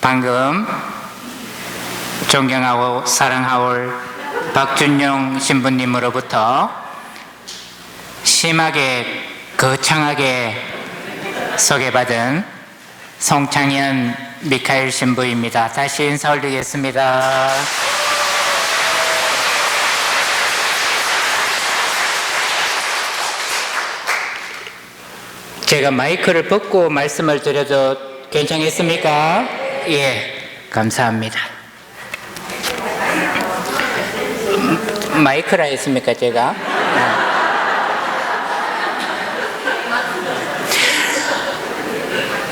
방금 존경하고 사랑하올 박준용 신부님으로부터 심하게 거창하게 소개받은 송창현 미카엘 신부입니다. 다시 인사 올리겠습니다. 제가 마이크를 벗고 말씀을 드려도 괜찮겠습니까? 예, 감사합니다. 마이크라 했습니까, 제가?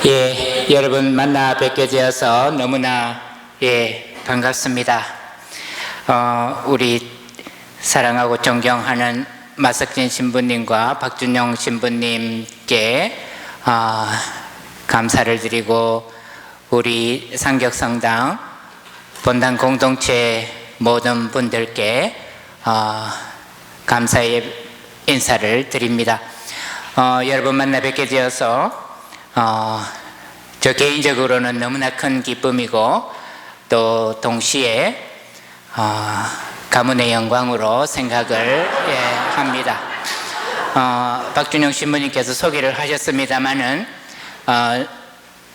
예, 여러분 만나 뵙게 되어서 너무나 반갑습니다. 우리 사랑하고 존경하는 마석진 신부님과 박준용 신부님께 감사를 드리고 우리 상격성당 본당 공동체 모든 분들께 감사의 인사를 드립니다. 여러분 만나 뵙게 되어서 저 개인적으로는 너무나 큰 기쁨이고 또 동시에 가문의 영광으로 생각을 합니다. 박준영 신부님께서 소개를 하셨습니다마는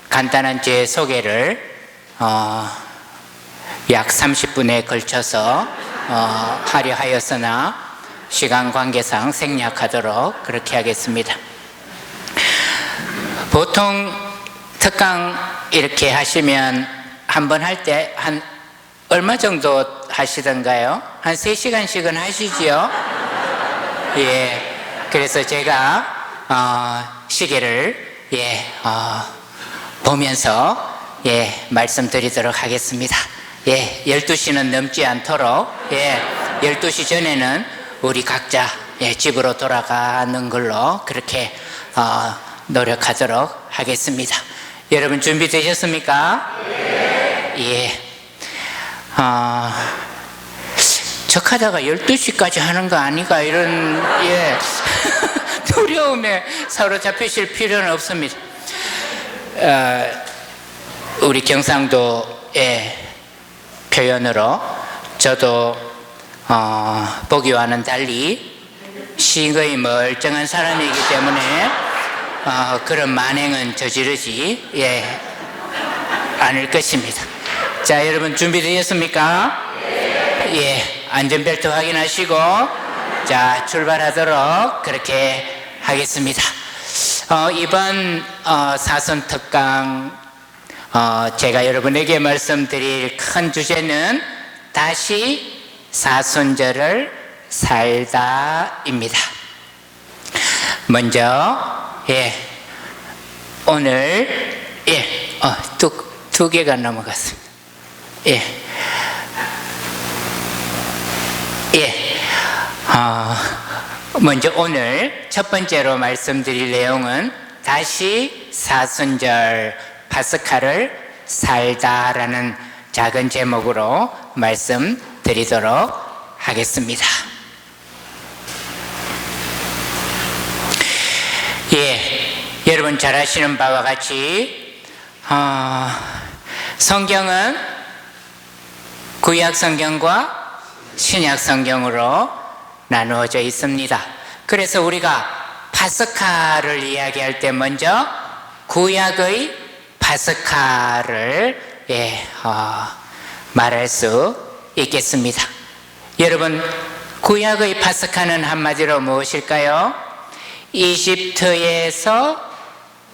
간단한 제 소개를 약 30분에 걸쳐서 하려 하였으나 시간 관계상 생략하도록 그렇게 하겠습니다. 보통 특강 이렇게 하시면 한 번 할 때 한 얼마 정도 하시던가요? 한 3시간씩은 하시지요? 예. 그래서 제가 시계를 보면서 말씀드리도록 하겠습니다. 12시는 넘지 않도록 12시 전에는 우리 각자 집으로 돌아가는 걸로 그렇게 노력하도록 하겠습니다. 여러분 준비되셨습니까? 예. 척하다가 12시까지 하는 거 아닌가 이런 두려움에 사로잡히실 필요는 없습니다. 우리 경상도의 표현으로 저도 보기와는 달리 시거의 멀쩡한 사람이기 때문에 그런 만행은 저지르지 않을 것입니다. 자, 여러분 준비되셨습니까? 안전벨트 확인하시고 자, 출발하도록 그렇게 하겠습니다. 이번 사순 특강 제가 여러분에게 말씀드릴 큰 주제는 다시 사순절을 살다입니다. 먼저 오늘 두 개가 넘어갔습니다. 먼저 오늘 첫 번째로 말씀드릴 내용은 다시 사순절 파스카를 살다라는 작은 제목으로 말씀드리도록 하겠습니다. 여러분 잘 아시는 바와 같이 성경은 구약 성경과 신약 성경으로 나누어져 있습니다. 그래서 우리가 파스카를 이야기할 때 먼저 구약의 파스카를 말할 수 있겠습니다. 여러분 구약의 파스카는 한마디로 무엇일까요? 이집트에서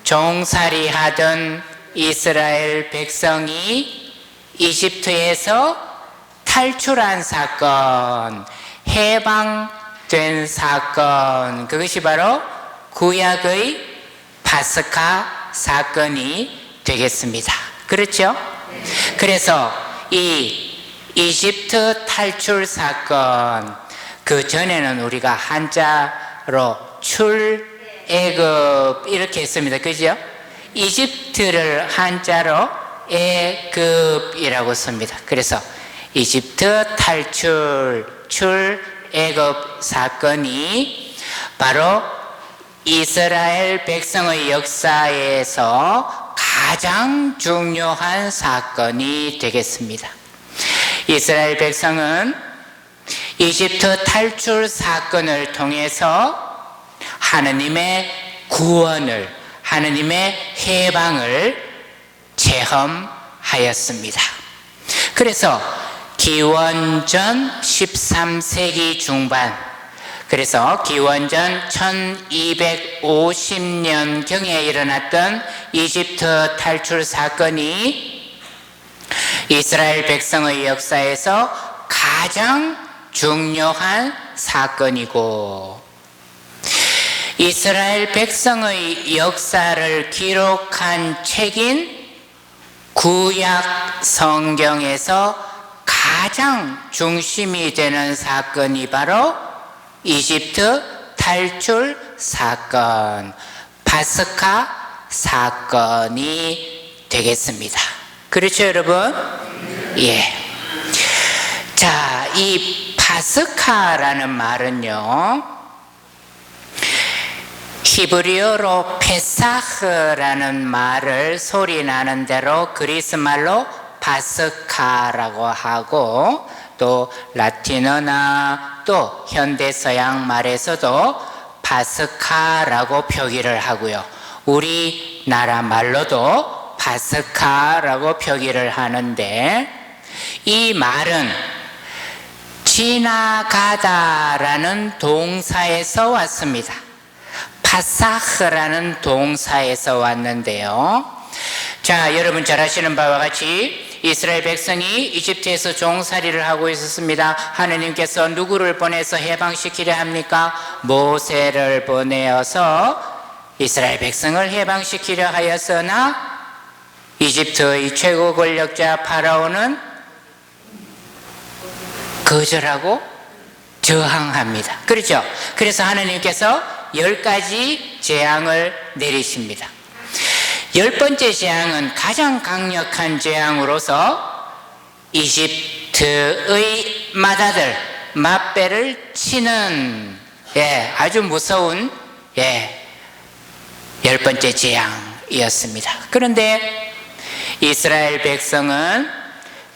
종살이 하던 이스라엘 백성이 이집트에서 탈출한 사건, 해방된 사건, 그것이 바로 구약의 파스카 사건이 되겠습니다. 그렇죠? 그래서 이 이집트 탈출 사건, 그 전에는 우리가 한자로 출애굽 이렇게 했습니다. 그죠? 이집트를 한자로 애굽이라고 씁니다. 그래서 이집트 탈출, 출애굽 사건이 바로 이스라엘 백성의 역사에서 가장 중요한 사건이 되겠습니다. 이스라엘 백성은 이집트 탈출 사건을 통해서 하느님의 구원을, 하느님의 해방을 체험하였습니다. 그래서 기원전 13세기 중반, 그래서 기원전 1250년경에 일어났던 이집트 탈출 사건이 이스라엘 백성의 역사에서 가장 중요한 사건이고, 이스라엘 백성의 역사를 기록한 책인 구약 성경에서 가장 중심이 되는 사건이 바로 이집트 탈출 사건, 파스카 사건이 되겠습니다. 그렇죠, 여러분? 예. 자, 이 파스카라는 말은요, 히브리어로 페사흐라는 말을 소리 나는 대로 그리스 말로 파스카라고 하고, 또 라틴어나 또 현대 서양 말에서도 파스카라고 표기를 하고요, 우리나라 말로도 파스카라고 표기를 하는데, 이 말은 지나가다라는 동사에서 왔습니다. 파사흐라는 동사에서 왔는데요. 자, 여러분 잘 아시는 바와 같이 이스라엘 백성이 이집트에서 종살이를 하고 있었습니다. 하느님께서 누구를 보내서 해방시키려 합니까? 모세를 보내어서 이스라엘 백성을 해방시키려 하였으나 이집트의 최고 권력자 파라오는 거절하고 저항합니다. 그렇죠? 그래서 하느님께서 10가지 재앙을 내리십니다. 10번째 재앙은 가장 강력한 재앙으로서 이집트의 맏아들 맏배를 치는 아주 무서운 10번째 재앙이었습니다. 그런데 이스라엘 백성은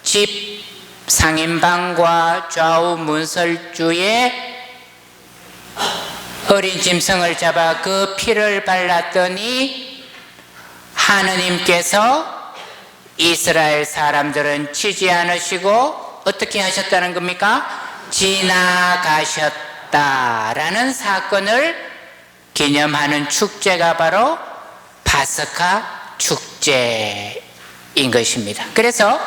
집 상인방과 좌우 문설주에 어린 짐승을 잡아 그 피를 발랐더니 하느님께서 이스라엘 사람들은 치지 않으시고 어떻게 하셨다는 겁니까? 지나가셨다라는 사건을 기념하는 축제가 바로 파스카 축제인 것입니다. 그래서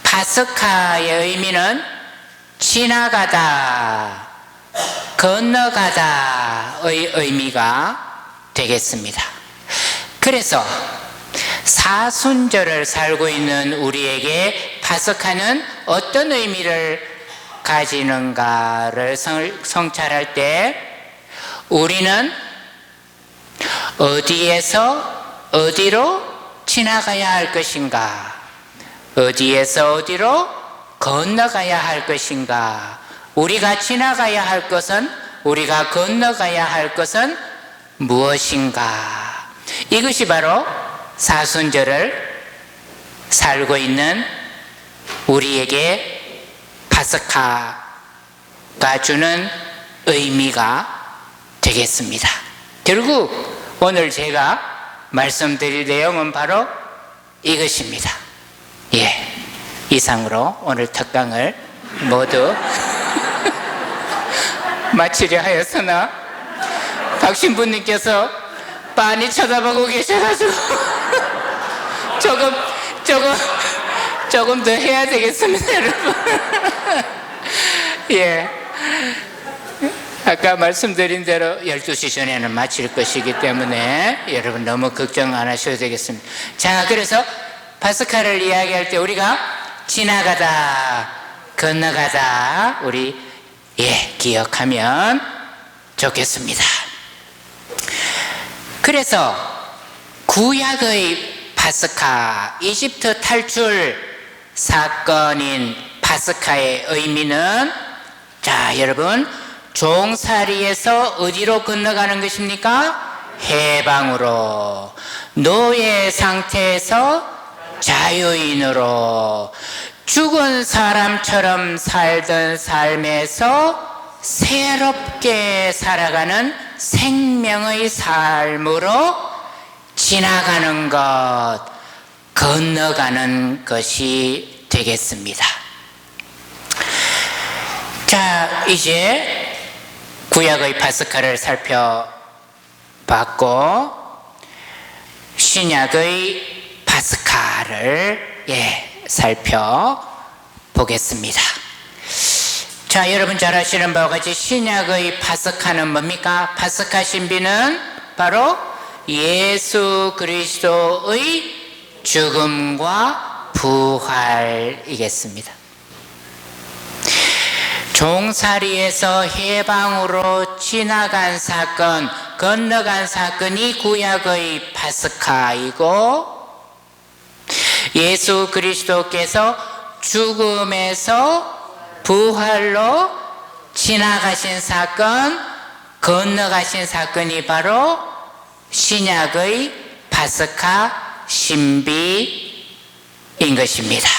파스카의 의미는 지나가다, 건너가다의 의미가 되겠습니다. 그래서 사순절을 살고 있는 우리에게 파스카는 어떤 의미를 가지는가를 성찰할 때 우리는 어디에서 어디로 지나가야 할 것인가, 어디에서 어디로 건너가야 할 것인가, 우리가 지나가야 할 것은, 우리가 건너가야 할 것은 무엇인가, 이것이 바로 사순절을 살고 있는 우리에게 파스카가 주는 의미가 되겠습니다. 결국 오늘 제가 말씀드릴 내용은 바로 이것입니다. 이상으로 오늘 특강을 모두 마치려 하였으나 박신부님께서 빤히 쳐다보고 계셔가지고 조금 더 해야 되겠습니다, 여러분. 아까 말씀드린 대로 12시 전에는 마칠 것이기 때문에 여러분 너무 걱정 안 하셔도 되겠습니다. 자, 그래서 파스카를 이야기할 때 우리가 지나가다, 건너가다 우리 기억하면 좋겠습니다. 그래서 구약의 파스카, 이집트 탈출 사건인 파스카의 의미는, 자, 여러분, 종살이에서 어디로 건너가는 것입니까? 해방으로, 노예 상태에서 자유인으로, 죽은 사람처럼 살던 삶에서 새롭게 살아가는 생명의 삶으로 지나가는 것, 건너가는 것이 되겠습니다. 자, 이제 구약의 파스카를 살펴봤고 신약의 파스카를 살펴보겠습니다. 자, 여러분 잘 아시는 바와 같이 신약의 파스카는 뭡니까? 파스카 신비는 바로 예수 그리스도의 죽음과 부활이겠습니다. 종살이에서 해방으로 지나간 사건, 건너간 사건이 구약의 파스카이고, 예수 그리스도께서 죽음에서 부활로 지나가신 사건, 건너가신 사건이 바로 신약의 파스카 신비인 것입니다.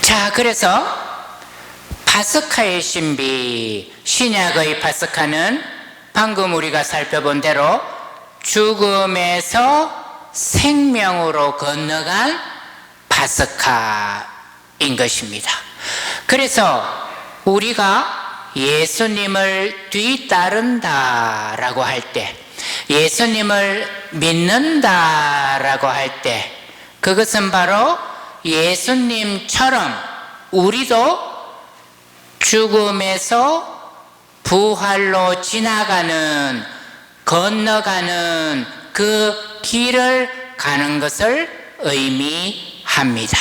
자, 그래서 파스카의 신비, 신약의 파스카는 방금 우리가 살펴본 대로 죽음에서 생명으로 건너간 파스카인 것입니다. 그래서 우리가 예수님을 뒤따른다라고 할 때, 예수님을 믿는다라고 할 때, 그것은 바로 예수님처럼 우리도 죽음에서 부활로 지나가는, 건너가는 그 길을 가는 것을 의미합니다.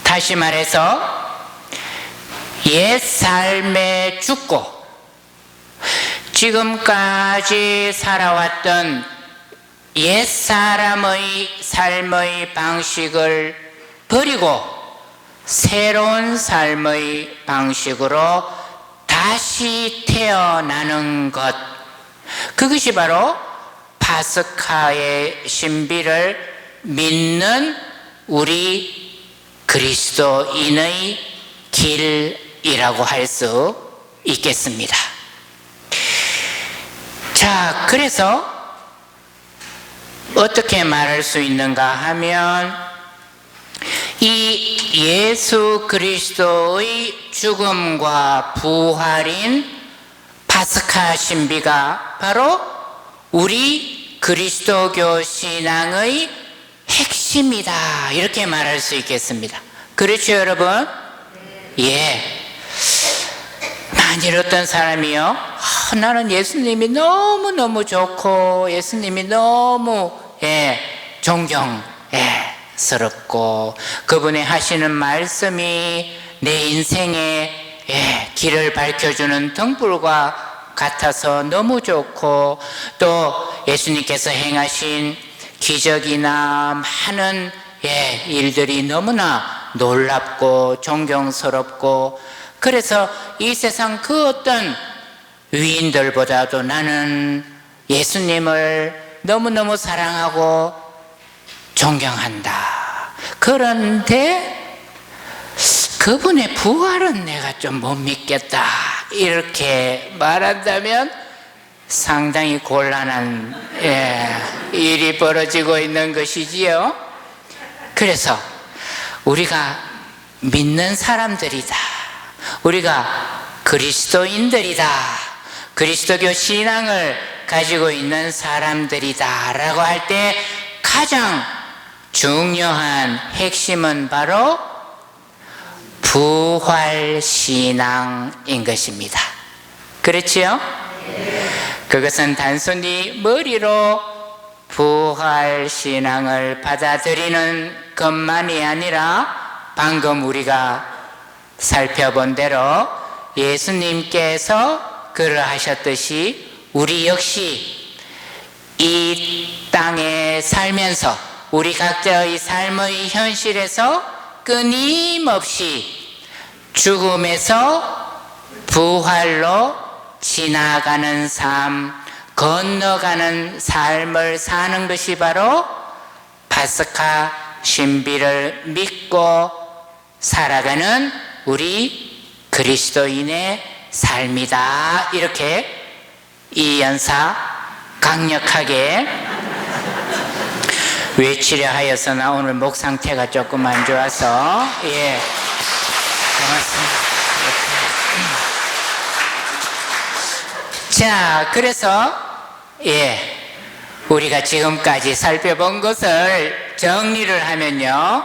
다시 말해서 옛 삶에 죽고 지금까지 살아왔던 옛 사람의 삶의 방식을 버리고 새로운 삶의 방식으로 다시 태어나는 것, 그것이 바로 파스카의 신비를 믿는 우리 그리스도인의 길이라고 할 수 있겠습니다. 자, 그래서 어떻게 말할 수 있는가 하면, 이 예수 그리스도의 죽음과 부활인 파스카 신비가 바로 우리 그리스도교 신앙의 핵심이다, 이렇게 말할 수 있겠습니다. 그렇죠, 여러분? 만일 어떤 사람이요, 나는 예수님이 너무너무 좋고 예수님이 너무 존경스럽고 그분이 하시는 말씀이 내 인생의 길을 밝혀주는 등불과 같아서 너무 좋고, 또 예수님께서 행하신 기적이나 많은 일들이 너무나 놀랍고 존경스럽고, 그래서 이 세상 그 어떤 위인들보다도 나는 예수님을 너무너무 사랑하고 존경한다. 그런데 그분의 부활은 내가 좀 못 믿겠다, 이렇게 말한다면 상당히 곤란한 일이 벌어지고 있는 것이지요. 그래서 우리가 믿는 사람들이다, 우리가 그리스도인들이다, 그리스도교 신앙을 가지고 있는 사람들이다 라고 할 때 가장 중요한 핵심은 바로 부활신앙인 것입니다. 그렇지요? 그것은 단순히 머리로 부활신앙을 받아들이는 것만이 아니라 방금 우리가 살펴본 대로 예수님께서 그러하셨듯이 우리 역시 이 땅에 살면서 우리 각자의 삶의 현실에서 끊임없이 죽음에서 부활로 지나가는 삶, 건너가는 삶을 사는 것이 바로 파스카 신비를 믿고 살아가는 우리 그리스도인의 삶이다. 이렇게 이 연사 강력하게 외치려 하여서나 오늘 목 상태가 조금 안 좋아서 고맙습니다. 자, 그래서 우리가 지금까지 살펴본 것을 정리를 하면요,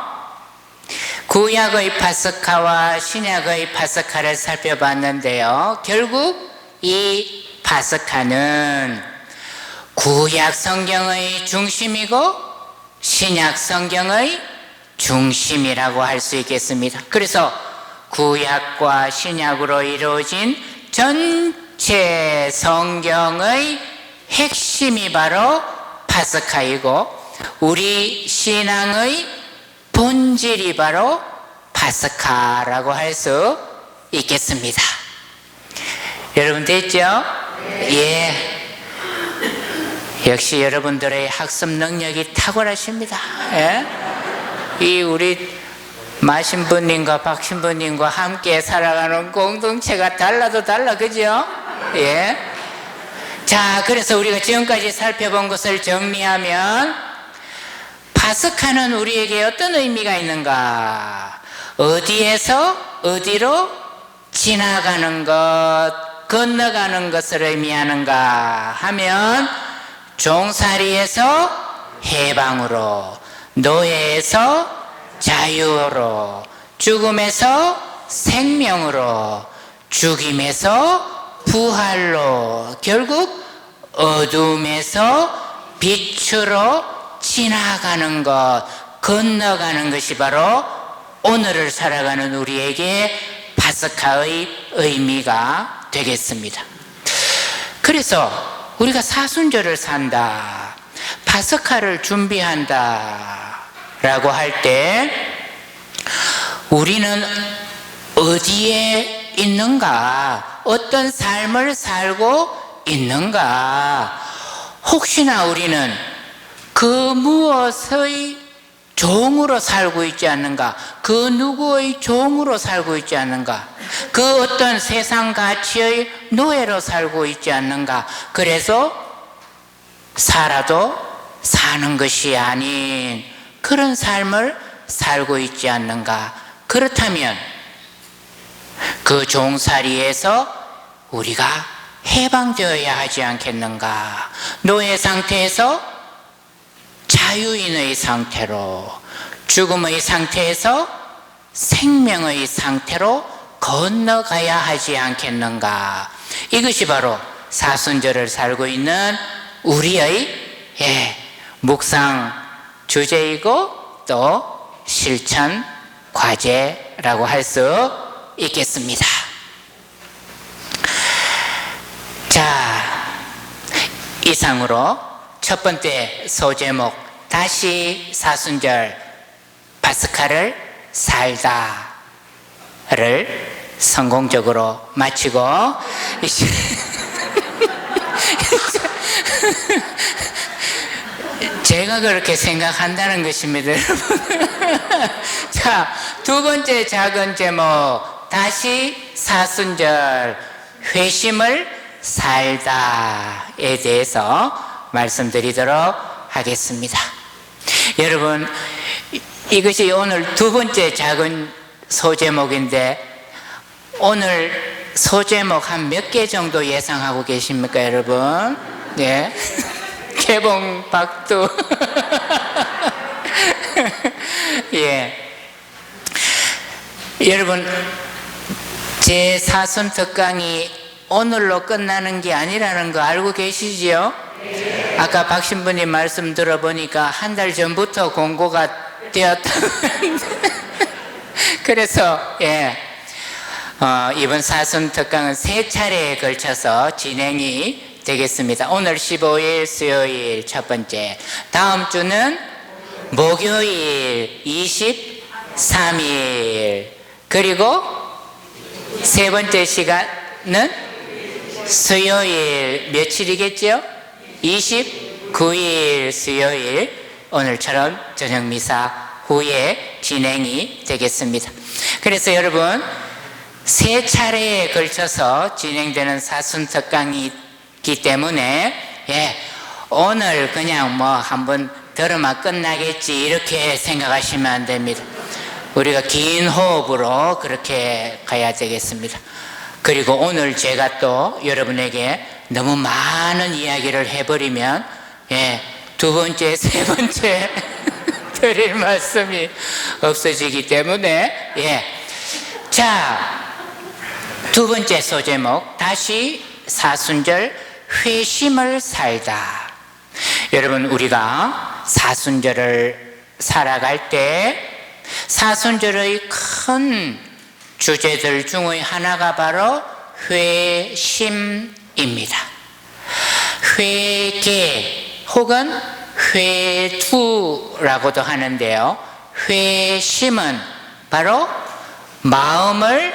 구약의 파스카와 신약의 파스카를 살펴봤는데요, 결국 이 파스카는 구약 성경의 중심이고 신약 성경의 중심이라고 할 수 있겠습니다. 그래서 구약과 신약으로 이루어진 전체 성경의 핵심이 바로 파스카이고 우리 신앙의 본질이 바로 파스카라고 할 수 있겠습니다. 여러분 됐죠? 역시 여러분들의 학습 능력이 탁월하십니다. 이 우리 마신부님과 박신부님과 함께 살아가는 공동체가 달라도 달라, 그죠? 자, 그래서 우리가 지금까지 살펴본 것을 정리하면 파스카는 우리에게 어떤 의미가 있는가? 어디에서 어디로 지나가는 것, 건너가는 것을 의미하는가 하면 종살이에서 해방으로, 노예에서 자유로, 죽음에서 생명으로, 죽임에서 부활로, 결국 어둠에서 빛으로 지나가는 것, 건너가는 것이 바로 오늘을 살아가는 우리에게 파스카의 의미가 되겠습니다. 그래서 우리가 사순절을 산다, 파스카를 준비한다 라고 할 때 우리는 어디에 있는가? 어떤 삶을 살고 있는가? 혹시나 우리는 그 무엇의 종으로 살고 있지 않는가? 그 누구의 종으로 살고 있지 않는가? 그 어떤 세상 가치의 노예로 살고 있지 않는가? 그래서 살아도 사는 것이 아닌 그런 삶을 살고 있지 않는가? 그렇다면 그 종살이에서 우리가 해방되어야 하지 않겠는가? 노예 상태에서 자유인의 상태로, 죽음의 상태에서 생명의 상태로 건너가야 하지 않겠는가? 이것이 바로 사순절을 살고 있는 우리의 묵상 주제이고 또 실천 과제라고 할 수 있겠습니다. 자, 이상으로 첫 번째 소제목, 다시 사순절 파스카를 살다를 성공적으로 마치고 제가 그렇게 생각한다는 것입니다, 여러분. 자, 두 번째 작은 제목, 다시 사순절 회심을 살다에 대해서 말씀드리도록 하겠습니다. 여러분, 이것이 오늘 두 번째 작은 소제목인데 오늘 소제목 한 몇 개 정도 예상하고 계십니까, 여러분? 네. 개봉 박두. 여러분, 제 사순 특강이 오늘로 끝나는 게 아니라는 거 알고 계시지요? 아까 박신부님 말씀 들어보니까 한 달 전부터 공고가 되었다고. 그래서 이번 사순 특강은 3차례에 걸쳐서 진행이 되겠습니다. 오늘 15일 수요일 첫 번째, 다음 주는 목요일 23일, 그리고 세 번째 시간은 수요일 며칠이겠죠? 29일 수요일 오늘처럼 저녁 미사 후에 진행이 되겠습니다. 그래서 여러분 세 차례에 걸쳐서 진행되는 사순특강이기 때문에 오늘 그냥 뭐 한번 들으면 끝나겠지 이렇게 생각하시면 안 됩니다. 우리가 긴 호흡으로 그렇게 가야 되겠습니다. 그리고 오늘 제가 또 여러분에게 너무 많은 이야기를 해버리면 두 번째, 세 번째 드릴 말씀이 없어지기 때문에 자, 두 번째 소제목 다시 사순절 회심을 살다. 여러분 우리가 사순절을 살아갈 때 사순절의 큰 주제들 중의 하나가 바로 회심입니다. 회개 혹은 회투라고도 하는데요, 회심은 바로 마음을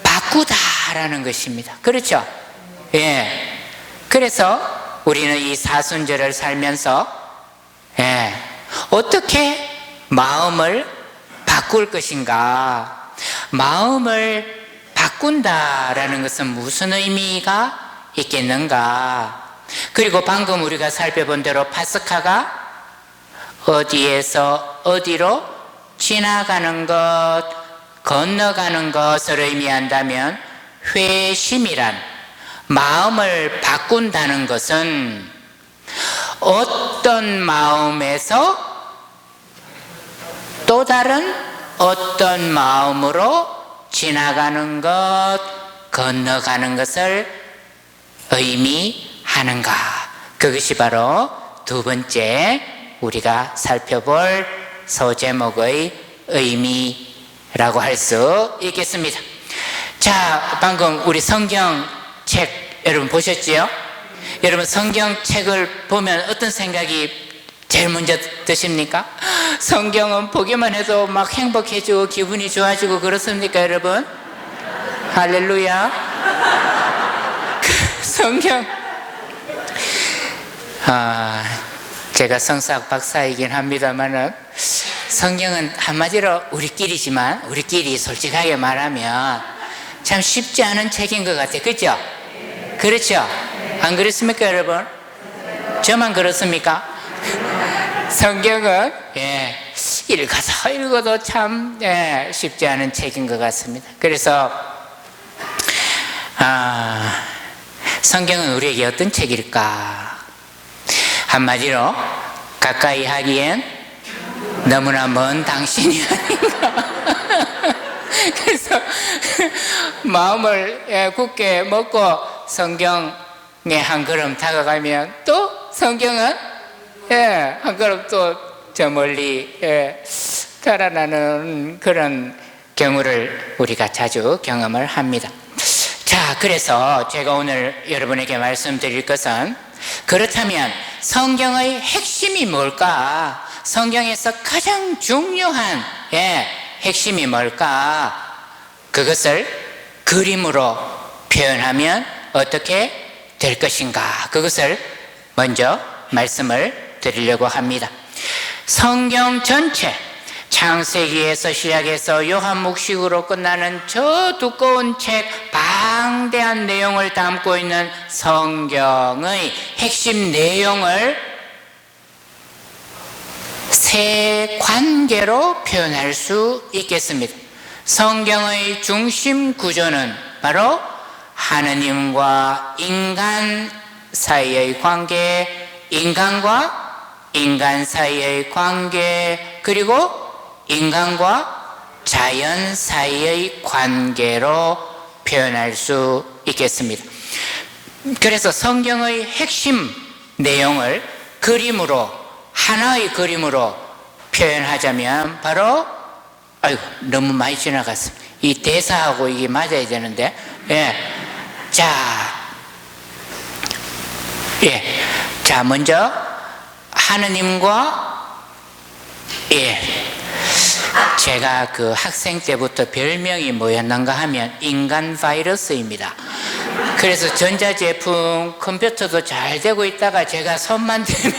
바꾸다라는 것입니다. 그렇죠? 그래서 우리는 이 사순절을 살면서 어떻게 마음을 바꿀 것인가? 마음을 바꾼다라는 것은 무슨 의미가 있겠는가? 그리고 방금 우리가 살펴본 대로 파스카가 어디에서 어디로 지나가는 것, 건너가는 것을 의미한다면 회심이란 마음을 바꾼다는 것은 어떤 마음에서 또 다른 어떤 마음으로 지나가는 것, 건너가는 것을 의미하는가? 그것이 바로 두 번째 우리가 살펴볼 소제목의 의미라고 할 수 있겠습니다. 자, 방금 우리 성경책 여러분 보셨지요? 여러분 성경책을 보면 어떤 생각이 제일 먼저 드십니까? 성경은 보기만 해도 막 행복해지고 기분이 좋아지고 그렇습니까 여러분? 할렐루야. 성경 제가 성사학 박사이긴 합니다만은 성경은 한마디로 우리끼리 솔직하게 말하면 참 쉽지 않은 책인 것 같아요. 그렇죠? 그렇죠? 안 그렇습니까 여러분? 저만 그렇습니까? 성경은 읽어도 참 쉽지 않은 책인 것 같습니다. 그래서 성경은 우리에게 어떤 책일까? 한마디로 가까이 하기엔 너무나 먼 당신이 아닌가. 그래서 마음을 굳게 먹고 성경에 한 걸음 다가가면 또 성경은 한 걸음 또 저 멀리 달아나는 그런 경우를 우리가 자주 경험을 합니다. 자, 그래서 제가 오늘 여러분에게 말씀드릴 것은 그렇다면 성경의 핵심이 뭘까? 성경에서 가장 중요한 핵심이 뭘까? 그것을 그림으로 표현하면 어떻게 될 것인가? 그것을 먼저 말씀을 드리려고 합니다. 성경 전체 창세기에서 시작해서 요한묵식으로 끝나는 저 두꺼운 책, 방대한 내용을 담고 있는 성경의 핵심 내용을 세 관계로 표현할 수 있겠습니다. 성경의 중심 구조는 바로 하느님과 인간 사이의 관계, 인간과 인간 사이의 관계, 그리고 인간과 자연 사이의 관계로 표현할 수 있겠습니다. 그래서 성경의 핵심 내용을 그림으로, 하나의 그림으로 표현하자면 바로, 너무 많이 지나갔습니다. 이 대사하고 이게 맞아야 되는데, 자, 먼저 하느님과 제가 그 학생 때부터 별명이 뭐였는가 하면 인간 바이러스입니다. 그래서 전자제품 컴퓨터도 잘 되고 있다가 제가 손만 대면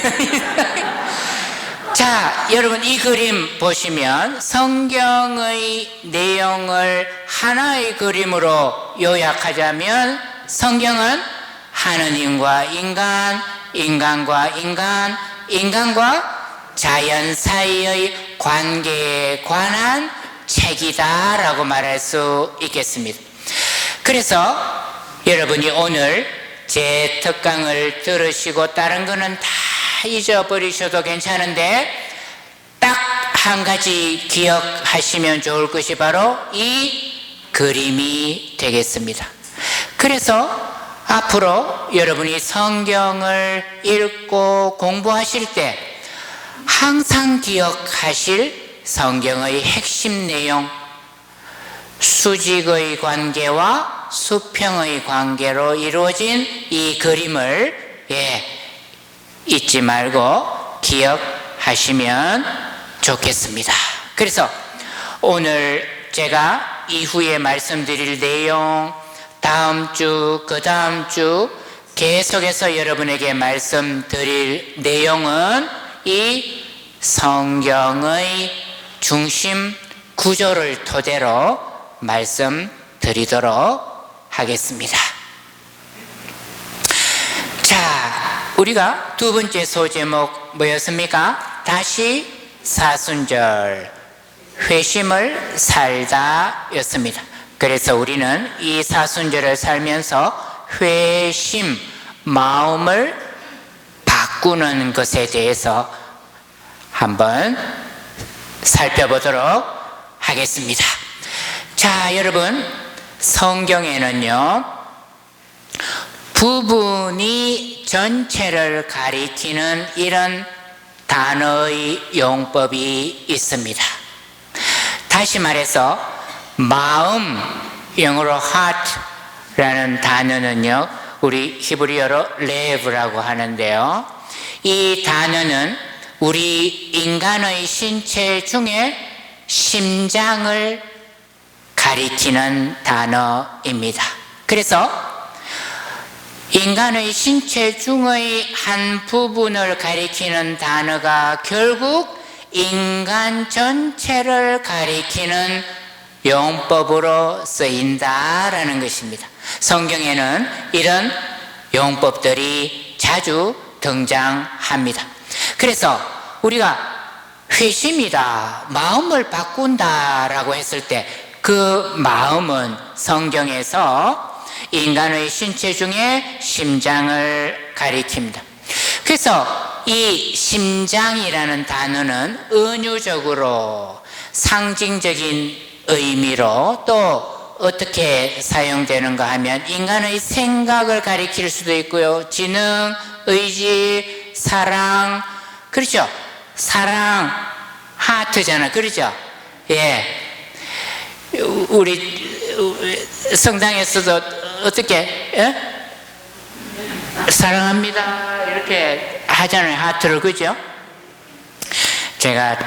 자, 여러분 이 그림 보시면 성경의 내용을 하나의 그림으로 요약하자면 성경은 하느님과 인간, 인간과 인간, 인간과 자연 사이의 관계에 관한 책이다라고 말할 수 있겠습니다. 그래서 여러분이 오늘 제 특강을 들으시고 다른 거는 다 잊어버리셔도 괜찮은데 딱 한 가지 기억하시면 좋을 것이 바로 이 그림이 되겠습니다. 그래서 앞으로 여러분이 성경을 읽고 공부하실 때 항상 기억하실 성경의 핵심 내용, 수직의 관계와 수평의 관계로 이루어진 이 그림을 잊지 말고 기억하시면 좋겠습니다. 그래서 오늘 제가 이후에 말씀드릴 내용, 다음 주, 그 다음 주 계속해서 여러분에게 말씀드릴 내용은 이 성경의 중심 구조를 토대로 말씀드리도록 하겠습니다. 자, 우리가 두 번째 소제목 뭐였습니까? 다시 사순절, 회심을 살다 였습니다. 그래서 우리는 이 사순절을 살면서 회심, 마음을 바꾸는 것에 대해서 한번 살펴보도록 하겠습니다. 자, 여러분, 성경에는요, 부분이 전체를 가리키는 이런 단어의 용법이 있습니다. 다시 말해서 마음, 영어로 heart라는 단어는요, 우리 히브리어로 레브라고 하는데요, 이 단어는 우리 인간의 신체 중에 심장을 가리키는 단어입니다. 그래서 인간의 신체 중의 한 부분을 가리키는 단어가 결국 인간 전체를 가리키는 용법으로 쓰인다라는 것입니다. 성경에는 이런 용법들이 자주 등장합니다. 그래서 우리가 회심이다, 마음을 바꾼다라고 했을 때 그 마음은 성경에서 인간의 신체 중에 심장을 가리킵니다. 그래서 이 심장이라는 단어는 은유적으로 상징적인 의미로 또 어떻게 사용되는가 하면 인간의 생각을 가리킬 수도 있고요, 지능, 의지, 사랑, 그렇죠? 사랑, 하트잖아, 그렇죠? 예, 우리 성당에서도 어떻게 사랑합니다 이렇게 하잖아요, 하트를, 그죠? 제가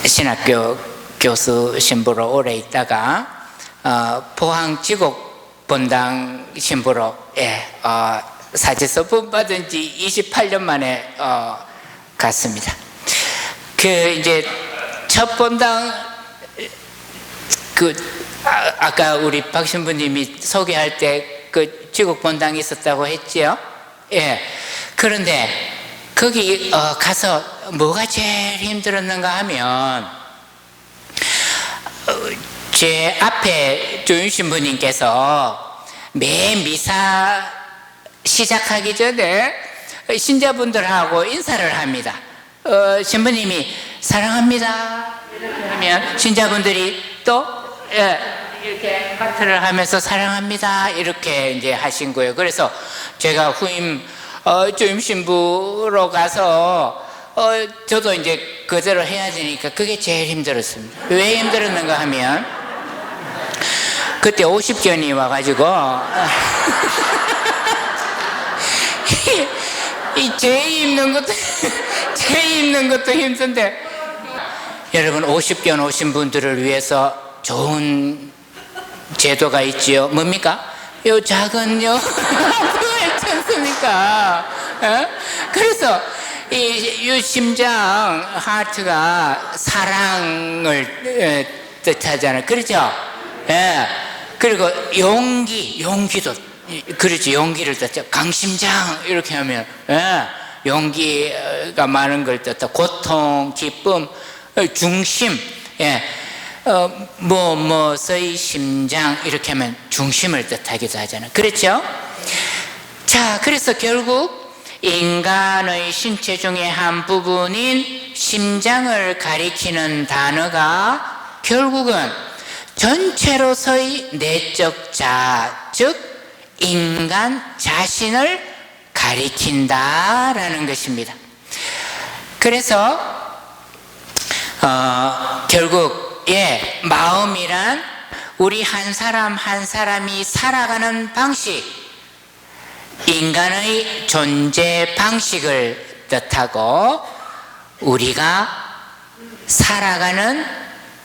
신학교 교수 신부로 오래 있다가 포항 지곡본당 신부로 사제서 분받은 지 28년 만에 갔습니다. 그 이제 첫 본당 아까 우리 박 신부님이 소개할 때 그 지국 본당이 있었다고 했지요. 예. 그런데 거기 가서 뭐가 제일 힘들었는가 하면 제 앞에 조윤 신부님께서 매 미사 시작하기 전에 신자분들하고 인사를 합니다. 신부님이 사랑합니다 이렇게 하면 신자분들이 또 이렇게 하트를 하면서 사랑합니다 이렇게 이제 하신 거예요. 그래서 제가 후임 조임 신부로 가서 저도 이제 그대로 해야 되니까 그게 제일 힘들었습니다. 왜 힘들었는가 하면 그때 50견이 와가지고 이 제 입는 것도 힘든데 여러분 50견 오신 분들을 위해서 좋은 제도가 있지요. 뭡니까? 요 작은요 있지 않습니까? 그래서 이 심장 하트가 사랑을 뜻하잖아요. 그렇죠? 예. 그리고 용기도 그렇지. 용기를 뜻하죠. 강심장 이렇게 하면 용기가 많은 걸 뜻하고 고통, 기쁨, 중심, 뭐뭐서의 심장 이렇게 하면 중심을 뜻하기도 하잖아요. 그렇죠? 자, 그래서 결국 인간의 신체 중에 한 부분인 심장을 가리키는 단어가 결국은 전체로서의 내적 자, 즉 인간 자신을 가리킨다라는 것입니다. 그래서 결국 마음이란 우리 한 사람 한 사람이 살아가는 방식, 인간의 존재 방식을 뜻하고 우리가 살아가는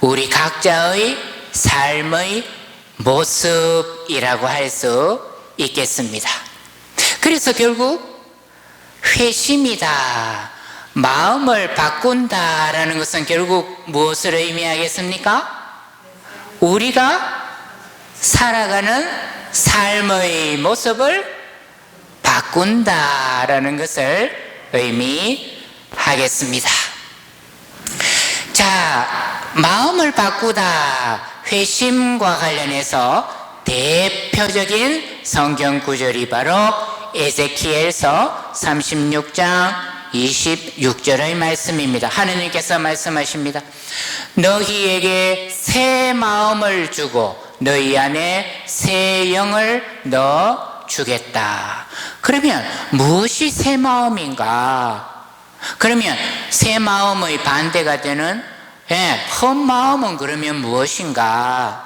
우리 각자의 삶의 모습이라고 할 수 있겠습니다. 그래서 결국 회심이다, 마음을 바꾼다라는 것은 결국 무엇을 의미하겠습니까? 우리가 살아가는 삶의 모습을 바꾼다라는 것을 의미하겠습니다. 자, 마음을 바꾸다, 회심과 관련해서 대표적인 성경 구절이 바로 에제키엘서 36장 26절의 말씀입니다. 하느님께서 말씀하십니다. 너희에게 새 마음을 주고 너희 안에 새 영을 넣어 주겠다. 그러면 무엇이 새 마음인가? 그러면 새 마음의 반대가 되는 헛 마음은 그러면 무엇인가?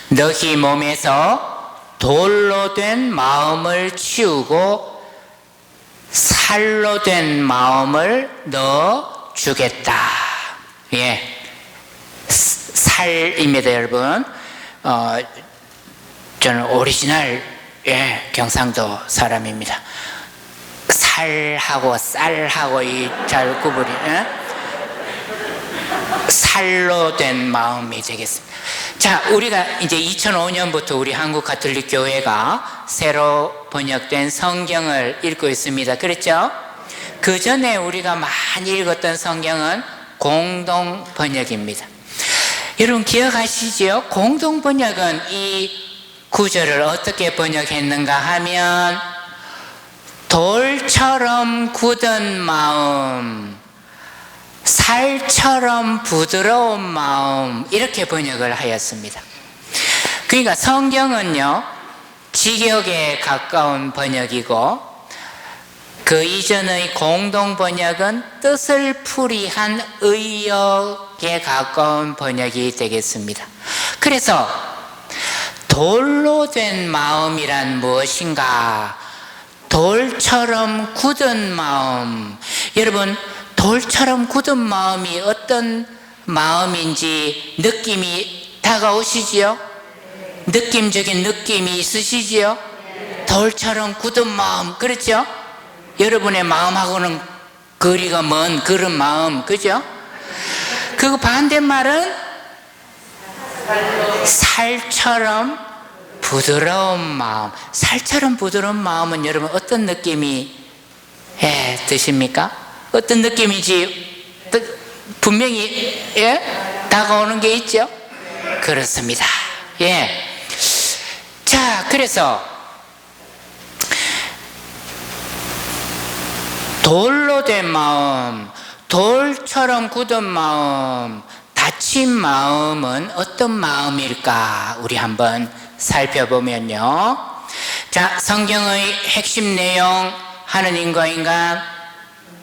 너희 몸에서 돌로 된 마음을 치우고 살로 된 마음을 넣어 주겠다. 살입니다, 여러분. 저는 오리지널 경상도 사람입니다. 살하고 쌀하고 잘 구분이 살로 된 마음이 되겠습니다. 자, 우리가 이제 2005년부터 우리 한국 가톨릭 교회가 새로 번역된 성경을 읽고 있습니다. 그렇죠? 그 전에 우리가 많이 읽었던 성경은 공동 번역입니다. 여러분 기억하시죠? 공동 번역은 이 구절을 어떻게 번역했는가 하면 돌처럼 굳은 마음, 살처럼 부드러운 마음, 이렇게 번역을 하였습니다. 그러니까 성경은요 직역에 가까운 번역이고 그 이전의 공동 번역은 뜻을 풀이한 의역에 가까운 번역이 되겠습니다. 그래서 돌로 된 마음이란 무엇인가? 돌처럼 굳은 마음. 여러분, 돌처럼 굳은 마음이 어떤 마음인지 느낌이 다가오시지요? 느낌적인 느낌이 있으시지요? 돌처럼 굳은 마음, 그렇죠? 여러분의 마음하고는 거리가 먼 그런 마음, 그죠? 그 반대말은 살처럼 부드러운 마음. 살처럼 부드러운 마음은 여러분 어떤 느낌이 드십니까? 어떤 느낌인지 분명히 다가오는 게 있죠? 그렇습니다. 자, 그래서 돌로 된 마음, 돌처럼 굳은 마음, 다친 마음은 어떤 마음일까? 우리 한번 살펴보면요. 자, 성경의 핵심 내용, 하느님과 인간,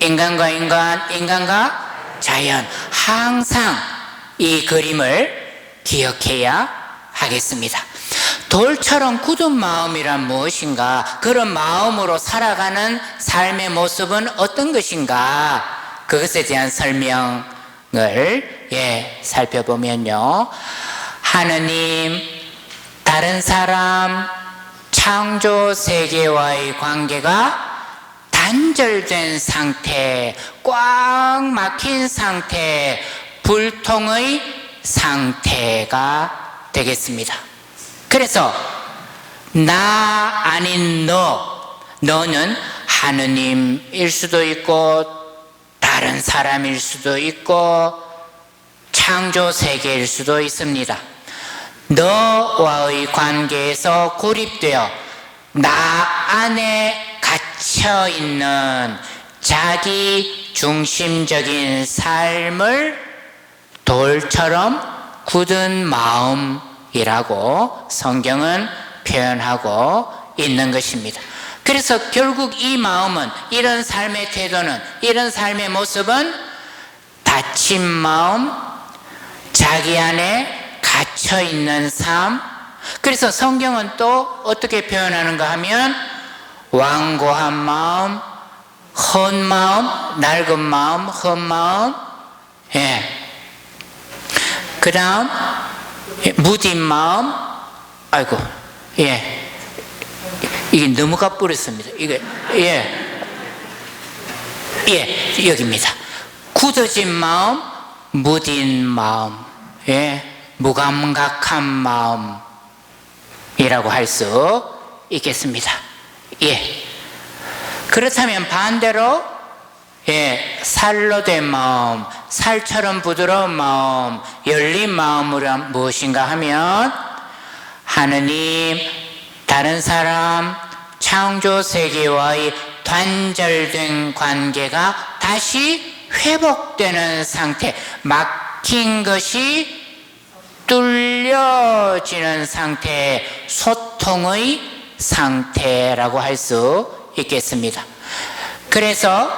인간과 인간, 인간과 자연, 항상 이 그림을 기억해야 하겠습니다. 돌처럼 굳은 마음이란 무엇인가? 그런 마음으로 살아가는 삶의 모습은 어떤 것인가? 그것에 대한 설명 살펴보면요, 하느님, 다른 사람, 창조 세계와의 관계가 단절된 상태, 꽉 막힌 상태, 불통의 상태가 되겠습니다. 그래서 나 아닌 너는 하느님일 수도 있고 다른 사람일 수도 있고 창조 세계일 수도 있습니다. 너와의 관계에서 고립되어 나 안에 갇혀있는 자기 중심적인 삶을 돌처럼 굳은 마음이라고 성경은 표현하고 있는 것입니다. 그래서 결국 이 마음은, 이런 삶의 태도는, 이런 삶의 모습은 닫힌 마음, 자기 안에 갇혀있는 삶. 그래서 성경은 또 어떻게 표현하는가 하면 완고한 마음, 헌 마음, 낡은 마음, 헌 마음, 그 다음 무딘 마음, 이게 너무 가뿌렸습니다. 이게 여기입니다. 굳어진 마음, 무딘 마음, 무감각한 마음이라고 할 수 있겠습니다. 그렇다면 반대로 살로 된 마음, 살처럼 부드러운 마음, 열린 마음은 무엇인가 하면 하느님, 다른 사람, 창조 세계와의 단절된 관계가 다시 회복되는 상태, 막힌 것이 뚫려지는 상태, 소통의 상태라고 할 수 있겠습니다. 그래서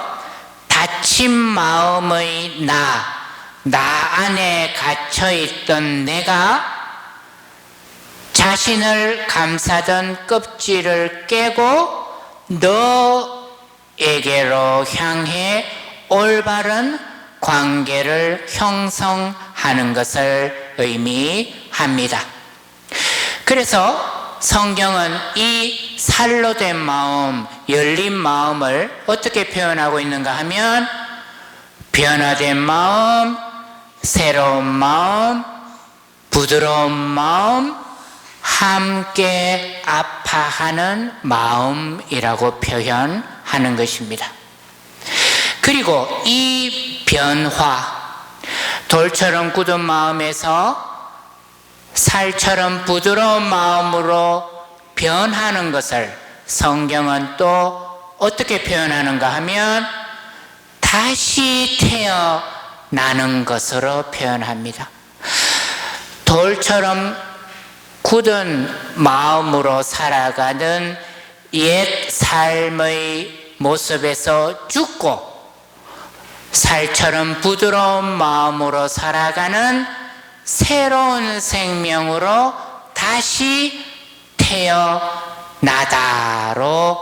닫힌 마음의 나 안에 갇혀있던 내가 자신을 감싸던 껍질을 깨고 너에게로 향해 올바른 관계를 형성하는 것을 의미합니다. 그래서 성경은 이 살로 된 마음, 열린 마음을 어떻게 표현하고 있는가 하면 변화된 마음, 새로운 마음, 부드러운 마음, 함께 아파하는 마음이라고 표현하는 것입니다. 그리고 이 변화, 돌처럼 굳은 마음에서 살처럼 부드러운 마음으로 변하는 것을 성경은 또 어떻게 표현하는가 하면 다시 태어나는 것으로 표현합니다. 돌처럼 굳은 마음으로 살아가는 옛 삶의 모습에서 죽고 살처럼 부드러운 마음으로 살아가는 새로운 생명으로 다시 태어나다로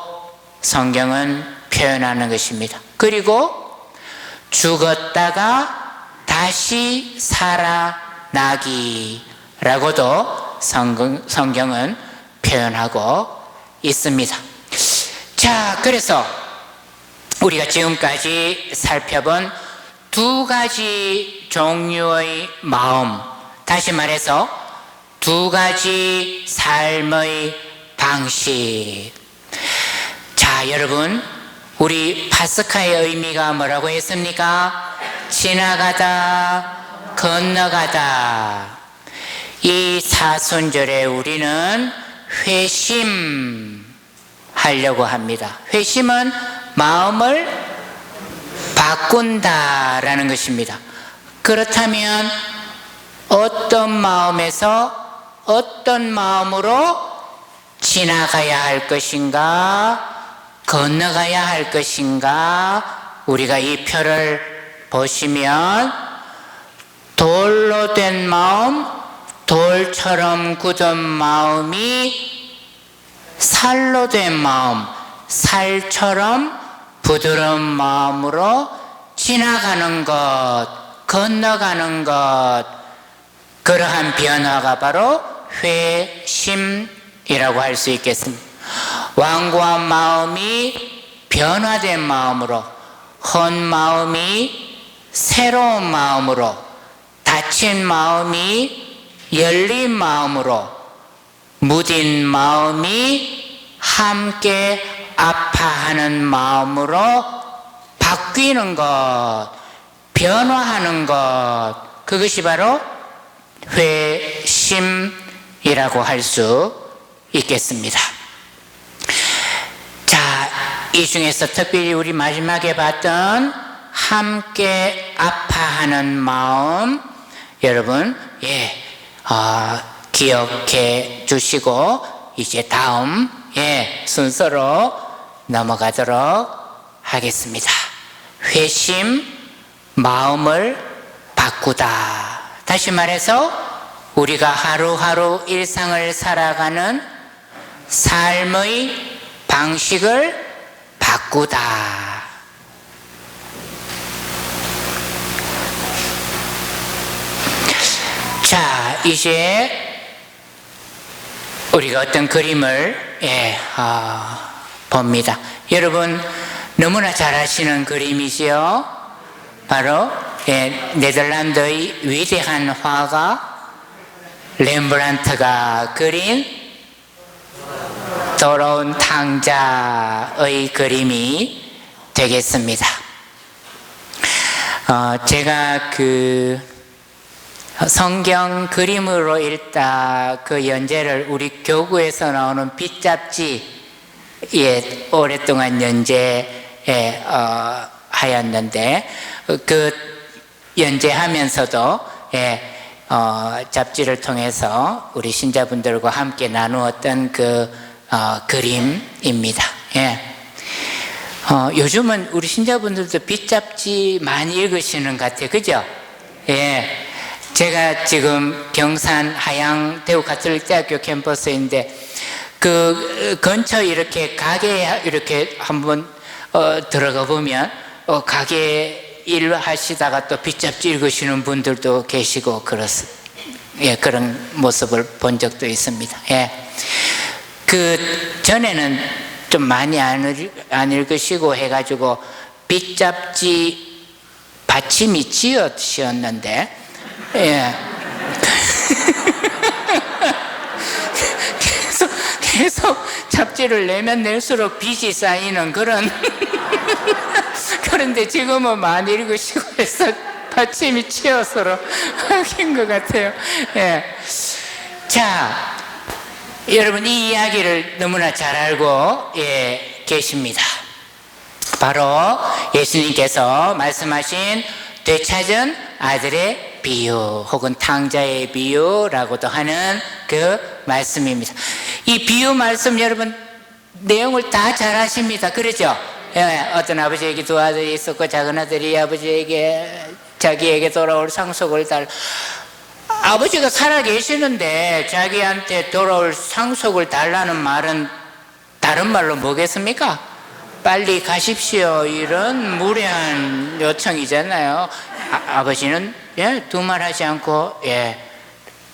성경은 표현하는 것입니다. 그리고 죽었다가 다시 살아나기라고도 성경은 표현하고 있습니다. 자, 그래서 우리가 지금까지 살펴본 두 가지 종류의 마음, 다시 말해서 두 가지 삶의 방식. 자, 여러분, 우리 파스카의 의미가 뭐라고 했습니까? 지나가다, 건너가다. 이 사순절에 우리는 회심하려고 합니다. 회심은 마음을 바꾼다라는 것입니다. 그렇다면 어떤 마음에서 어떤 마음으로 지나가야 할 것인가, 건너가야 할 것인가, 우리가 이 표를 보시면 돌로 된 마음, 돌처럼 굳은 마음이 살로 된 마음, 살처럼 부드러운 마음으로 지나가는 것, 건너가는 것, 그러한 변화가 바로 회심이라고 할 수 있겠습니다. 완고한 마음이 변화된 마음으로, 헌 마음이 새로운 마음으로, 닫힌 마음이 열린 마음으로, 무딘 마음이 함께 아파하는 마음으로 바뀌는 것, 변화하는 것, 그것이 바로 회심이라고 할 수 있겠습니다. 자, 이 중에서 특별히 우리 마지막에 봤던 함께 아파하는 마음, 여러분 기억해 주시고 이제 다음 순서로 넘어가도록 하겠습니다. 회심, 마음을 바꾸다. 다시 말해서 우리가 하루하루 일상을 살아가는 삶의 방식을 바꾸다. 자, 이제 우리가 어떤 그림을 봅니다. 여러분 너무나 잘 아시는 그림이지요. 바로 네덜란드의 위대한 화가 렘브란트가 그린 더러운 탕자의 그림이 되겠습니다. 제가 그 성경 그림으로 읽다 그 연재를 우리 교구에서 나오는 빛잡지에 오랫동안 연재해 하였는데 그 연재하면서도 잡지를 통해서 우리 신자분들과 함께 나누었던 그 그림입니다. 요즘은 우리 신자분들도 빛잡지 많이 읽으시는 것 같아요. 그죠? 제가 지금 경산 하양 대우가톨릭대학교 캠퍼스인데 그 근처 이렇게 가게에 이렇게 한번 들어가 보면 가게 일 하시다가 또 빛잡지 읽으시는 분들도 계시고 그렇습니다. 그런 모습을 본 적도 있습니다. 그 전에는 좀 많이 안 읽으시고 해가지고 빛잡지 받침이 지어지었는데 계속 잡지를 내면 낼수록 빚이 쌓이는 그런 그런데 지금은 많이 읽으시고 해서 받침이 치어서로 하긴 것 같아요. 자, 여러분 이 이야기를 너무나 잘 알고 계십니다. 바로 예수님께서 말씀하신 되찾은 아들의 비유 혹은 탕자의 비유라고도 하는 그 말씀입니다. 이 비유 말씀 여러분 내용을 다 잘 아십니다. 그렇죠? 어떤 아버지에게 두 아들이 있었고 작은 아들이 아버지에게 자기에게 돌아올 상속을 아버지가 살아 계시는데 자기한테 돌아올 상속을 달라는 말은 다른 말로 뭐겠습니까? 빨리 가십시오, 이런 무례한 요청이잖아요. 아버지는 두말하지 않고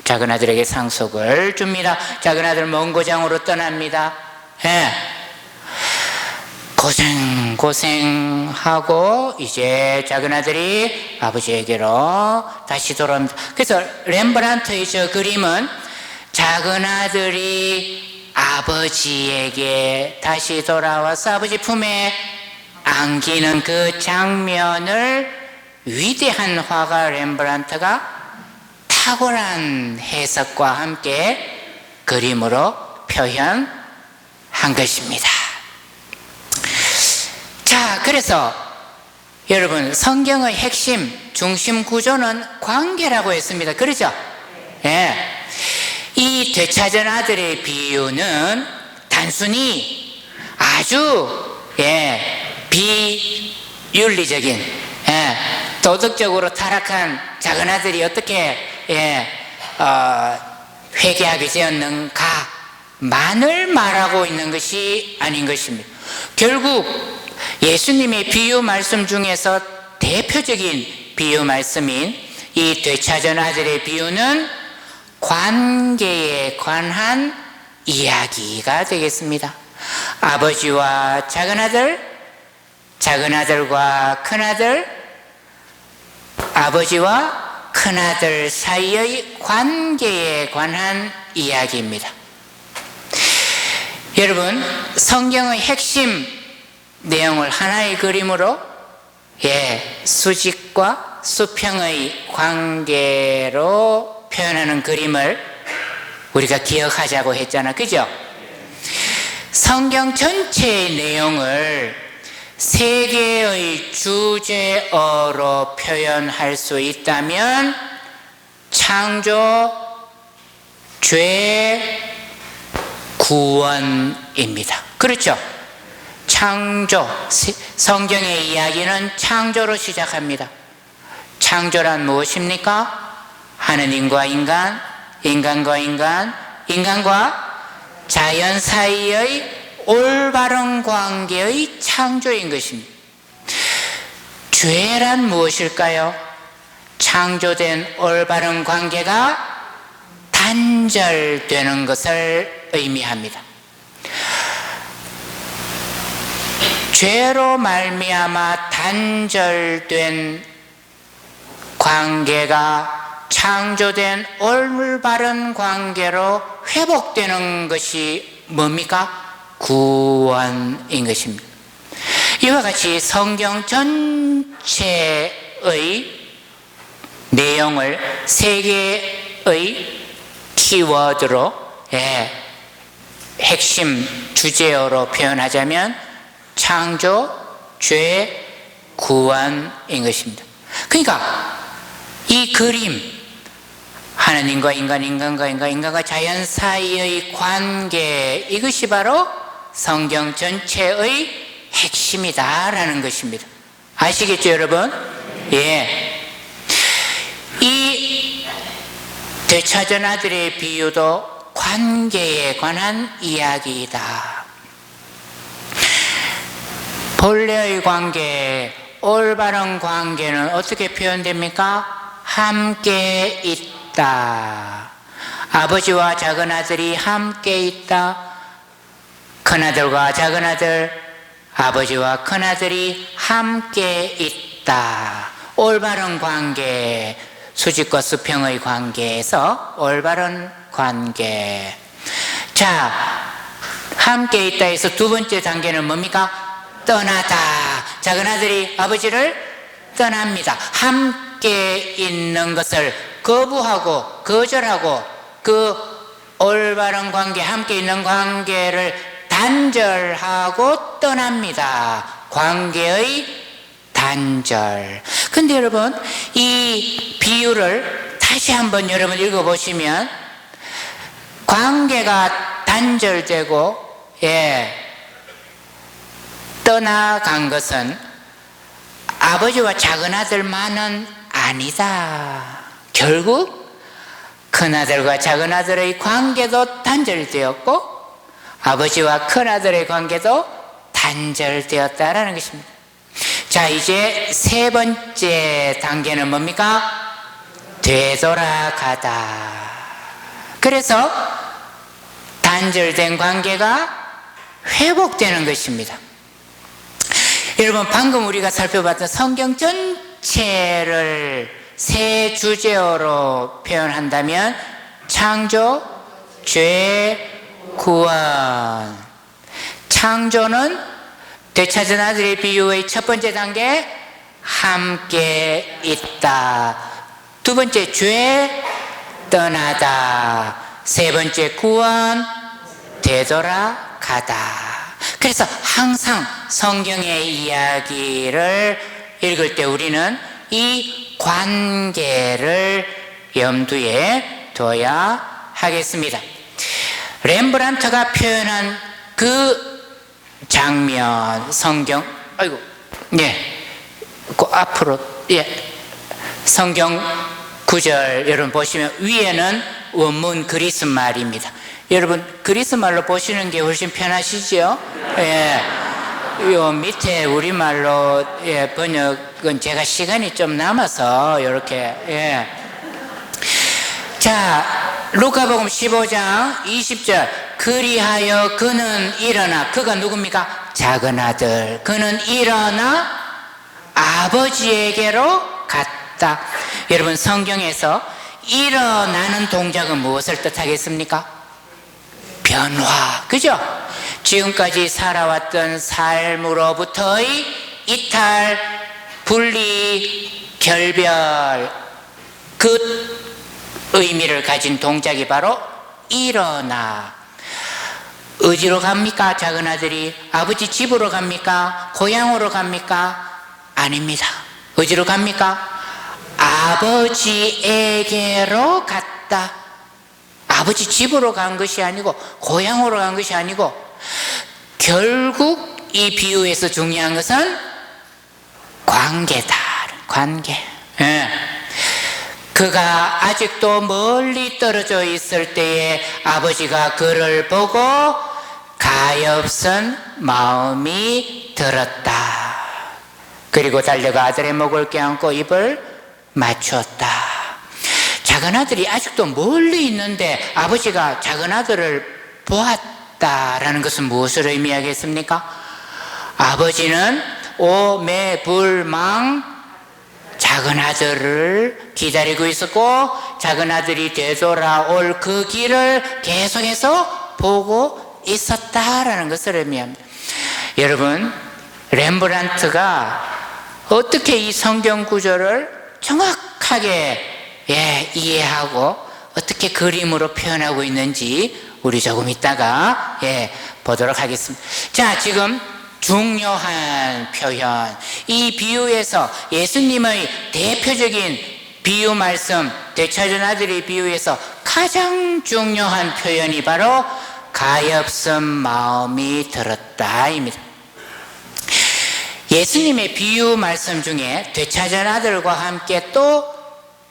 작은 아들에게 상속을 줍니다. 작은 아들 먼 고장으로 떠납니다. 고생하고 이제 작은 아들이 아버지에게로 다시 돌아옵니다. 그래서 렘브란트의 저 그림은 작은 아들이 아버지에게 다시 돌아와서 아버지 품에 안기는 그 장면을 위대한 화가 렘브란트가 탁월한 해석과 함께 그림으로 표현한 것입니다. 자, 그래서 여러분 성경의 핵심 중심 구조는 관계라고 했습니다. 그렇죠? 이 되찾은 아들의 비유는 단순히 아주 비윤리적인 도덕적으로 타락한 작은 아들이 어떻게 회개하게 되었는가만을 말하고 있는 것이 아닌 것입니다. 결국 예수님의 비유 말씀 중에서 대표적인 비유 말씀인 이 되찾은 아들의 비유는 관계에 관한 이야기가 되겠습니다. 아버지와 작은아들, 작은아들과 큰아들, 아버지와 큰아들 사이의 관계에 관한 이야기입니다. 여러분, 성경의 핵심 내용을 하나의 그림으로 수직과 수평의 관계로 표현하는 그림을 우리가 기억하자고 했잖아, 그죠? 성경 전체의 내용을 세 개의 주제어로 표현할 수 있다면 창조, 죄, 구원입니다. 그렇죠? 창조, 성경의 이야기는 창조로 시작합니다. 창조란 무엇입니까? 하느님과 인간, 인간과 인간, 인간과 자연 사이의 올바른 관계의 창조인 것입니다. 죄란 무엇일까요? 창조된 올바른 관계가 단절되는 것을 의미합니다. 죄로 말미암아 단절된 관계가 창조된 올바른 관계로 회복되는 것이 뭡니까? 구원인 것입니다. 이와 같이 성경 전체의 내용을 세 개의 키워드로 핵심 주제어로 표현하자면 창조, 죄, 구원인 것입니다. 그러니까 이 그림, 하나님과 인간, 인간과 인간, 인간과 자연 사이의 관계, 이것이 바로 성경 전체의 핵심이다라는 것입니다. 아시겠죠, 여러분? 이 되찾은 아들의 비유도 관계에 관한 이야기이다. 본래의 관계, 올바른 관계는 어떻게 표현됩니까? 함께 있다. 아버지와 작은아들이 함께 있다. 큰아들과 작은아들, 아버지와 큰아들이 함께 있다. 올바른 관계, 수직과 수평의 관계에서 올바른 관계. 자, 함께 있다 해서 두 번째 단계는 뭡니까? 떠나다. 작은아들이 아버지를 떠납니다. 함께 있는 것을 거부하고 거절하고 그 올바른 관계, 함께 있는 관계를 단절하고 떠납니다. 관계의 단절. 근데 여러분, 이 비유를 다시 한번 여러분 읽어보시면 관계가 단절되고 떠나간 것은 아버지와 작은아들만은 아니다. 결국 큰아들과 작은아들의 관계도 단절되었고 아버지와 큰아들의 관계도 단절되었다라는 것입니다. 자, 이제 세 번째 단계는 뭡니까? 되돌아가다. 그래서 단절된 관계가 회복되는 것입니다. 여러분, 방금 우리가 살펴봤던 성경 전체를 세 주제어로 표현한다면 창조, 죄, 구원. 창조는 되찾은 아들의 비유의 첫 번째 단계, 함께 있다. 두 번째, 죄, 떠나다. 세 번째, 구원, 되돌아가다. 그래서 항상 성경의 이야기를 읽을 때 우리는 이 관계를 염두에 둬야 하겠습니다. 렘브란트가 표현한 그 장면, 성경, 그 앞으로, 성경 구절 여러분 보시면 위에는 원문 그리스 말입니다. 여러분, 그리스 말로 보시는 게 훨씬 편하시죠? 요 밑에 우리말로 번역은 제가 시간이 좀 남아서 이렇게 자, 루카복음 15장 20절 그리하여 그는 일어나 그가 누굽니까? 작은 아들 그는 일어나 아버지에게로 갔다. 여러분 성경에서 일어나는 동작은 무엇을 뜻하겠습니까? 변화, 그죠? 지금까지 살아왔던 삶으로부터의 이탈, 분리, 결별 그 의미를 가진 동작이 바로 일어나. 어디로 갑니까? 작은 아들이 아버지 집으로 갑니까? 고향으로 갑니까? 아닙니다. 어디로 갑니까? 아버지에게로 갔다. 아버지 집으로 간 것이 아니고 고향으로 간 것이 아니고 결국 이 비유에서 중요한 것은 관계다. 관계. 그가 아직도 멀리 떨어져 있을 때에 아버지가 그를 보고 가엾은 마음이 들었다. 그리고 달려가 아들의 목을 껴안고 입을 맞추었다. 작은 아들이 아직도 멀리 있는데 아버지가 작은 아들을 보았다라는 것은 무엇을 의미하겠습니까? 아버지는 오매불망 작은 아들을 기다리고 있었고 작은 아들이 되돌아올 그 길을 계속해서 보고 있었다라는 것을 의미합니다. 여러분, 렘브란트가 어떻게 이 성경 구절을 정확하게 이해하고 어떻게 그림으로 표현하고 있는지 우리 조금 이따가 보도록 하겠습니다. 자, 지금 중요한 표현, 이 비유에서 예수님의 대표적인 비유 말씀, 되찾은 아들의 비유에서 가장 중요한 표현이 바로 가엾은 마음이 들었다입니다. 예수님의 비유 말씀 중에 되찾은 아들과 함께 또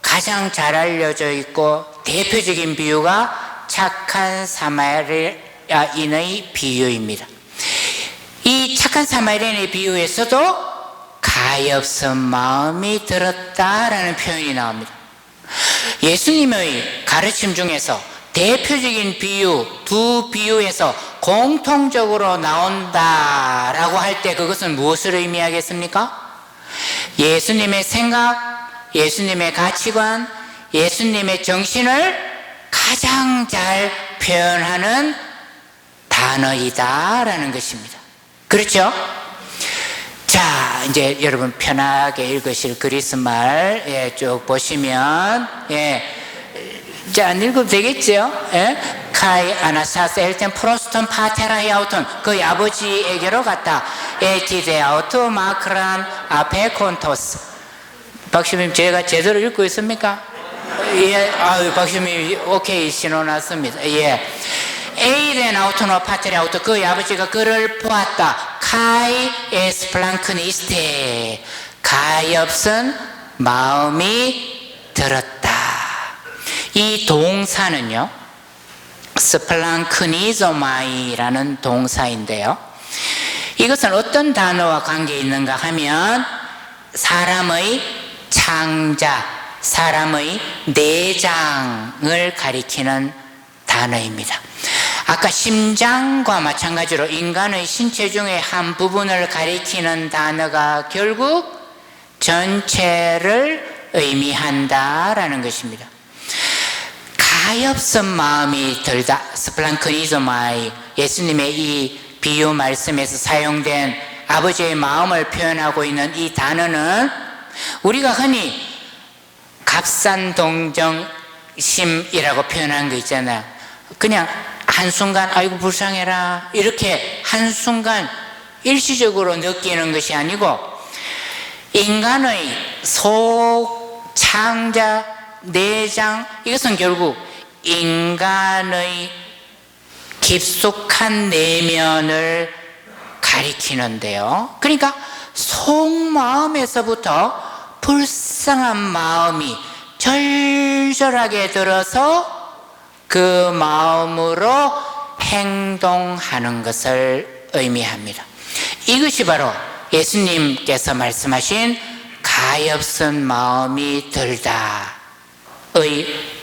가장 잘 알려져 있고 대표적인 비유가 착한 사마리아인의 비유입니다. 이 착한 사마리아인의 비유에서도 가엾은 마음이 들었다라는 표현이 나옵니다. 예수님의 가르침 중에서 대표적인 비유, 두 비유에서 공통적으로 나온다라고 할 때 그것은 무엇을 의미하겠습니까? 예수님의 생각, 예수님의 가치관, 예수님의 정신을 가장 잘 표현하는 단어이다라는 것입니다. 그렇죠? 자, 이제 여러분 편하게 읽으실 그리스말 쭉 보시면 자, 안 읽어도 되겠죠? 카이 아나사스 엘텐 프로스턴 파테라이아우톤 그의 아버지에게로 갔다. 에티데아우트 마크란 아페 콘토스. 박시민 제가 제대로 읽고 있습니까? 박시민 오케이 신호 났습니다. 에이덴 아우토노 파테라우토 그의 아버지가 그를 보았다. 카이 에스플랑크니스테 가엾은 마음이 들었다. 이 동사는요 스플랑크니조마이라는 동사인데요, 이것은 어떤 단어와 관계 있는가 하면 사람의 창자, 사람의 내장을 가리키는 단어입니다. 아까 심장과 마찬가지로 인간의 신체 중에 한 부분을 가리키는 단어가 결국 전체를 의미한다라는 것입니다. 가엾은 마음이 들다, 스플랑크니조마이, 예수님의 이 비유 말씀에서 사용된 아버지의 마음을 표현하고 있는 이 단어는 우리가 흔히 갑산동정심이라고 표현한 거 있잖아요. 그냥 한순간 아이고 불쌍해라 이렇게 한순간 일시적으로 느끼는 것이 아니고 인간의 속, 창자, 내장, 이것은 결국 인간의 깊숙한 내면을 가리키는데요, 그러니까 속마음에서부터 불쌍한 마음이 절절하게 들어서 그 마음으로 행동하는 것을 의미합니다. 이것이 바로 예수님께서 말씀하신 가엾은 마음이 들다의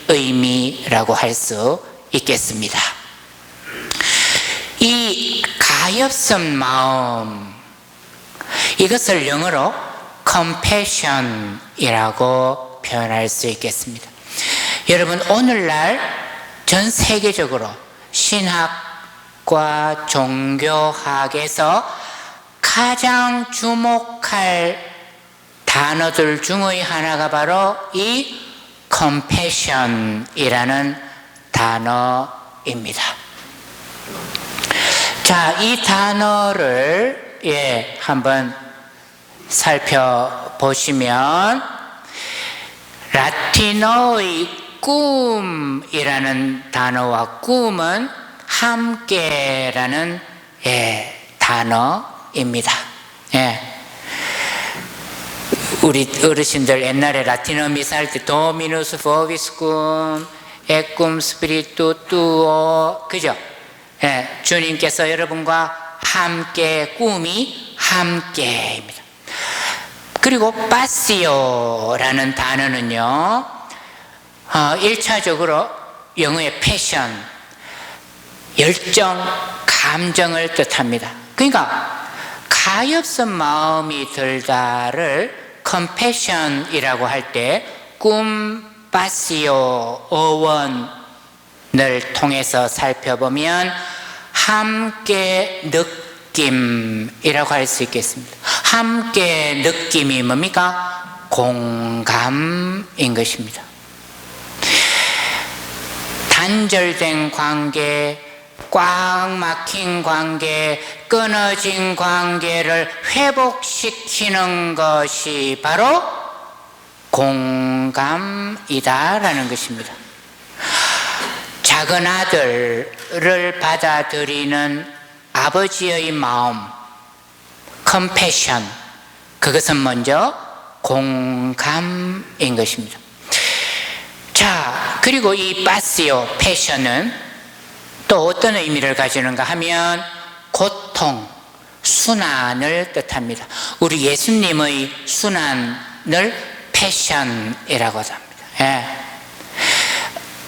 의미라고 할 수 있겠습니다. 이 가엾은 마음, 이것을 영어로 compassion이라고 표현할 수 있겠습니다. 여러분, 오늘날 전 세계적으로 신학과 종교학에서 가장 주목할 단어들 중의 하나가 바로 이 compassion이라는 단어입니다. 자, 이 단어를 한번 살펴보시면 라틴어의 꿈이라는 단어와 꿈은 함께라는 단어입니다. 우리 어르신들 옛날에 라틴어 미사 할 때 도미누스 포비스쿰 에쿰 스피리투 투오, 그죠? 주님께서 여러분과 함께, 꿈이 함께입니다. 그리고 파시오라는 단어는요, 1차적으로 영어의 패션, 열정, 감정을 뜻합니다. 그러니까 가엾은 마음이 들다를 compassion이라고 할 때 꿈, 파시오, 어원을 통해서 살펴보면 함께 느낌이라고 할 수 있겠습니다. 함께 느낌이 뭡니까? 공감인 것입니다. 단절된 관계, 꽉 막힌 관계, 끊어진 관계를 회복시키는 것이 바로 공감이다라는 것입니다. 작은 아들을 받아들이는 아버지의 마음, compassion, 그것은 먼저 공감인 것입니다. 자, 그리고 이 파시오, 패션은 또 어떤 의미를 가지는가 하면 고통, 순환을 뜻합니다. 우리 예수님의 순환을 패션이라고 합니다.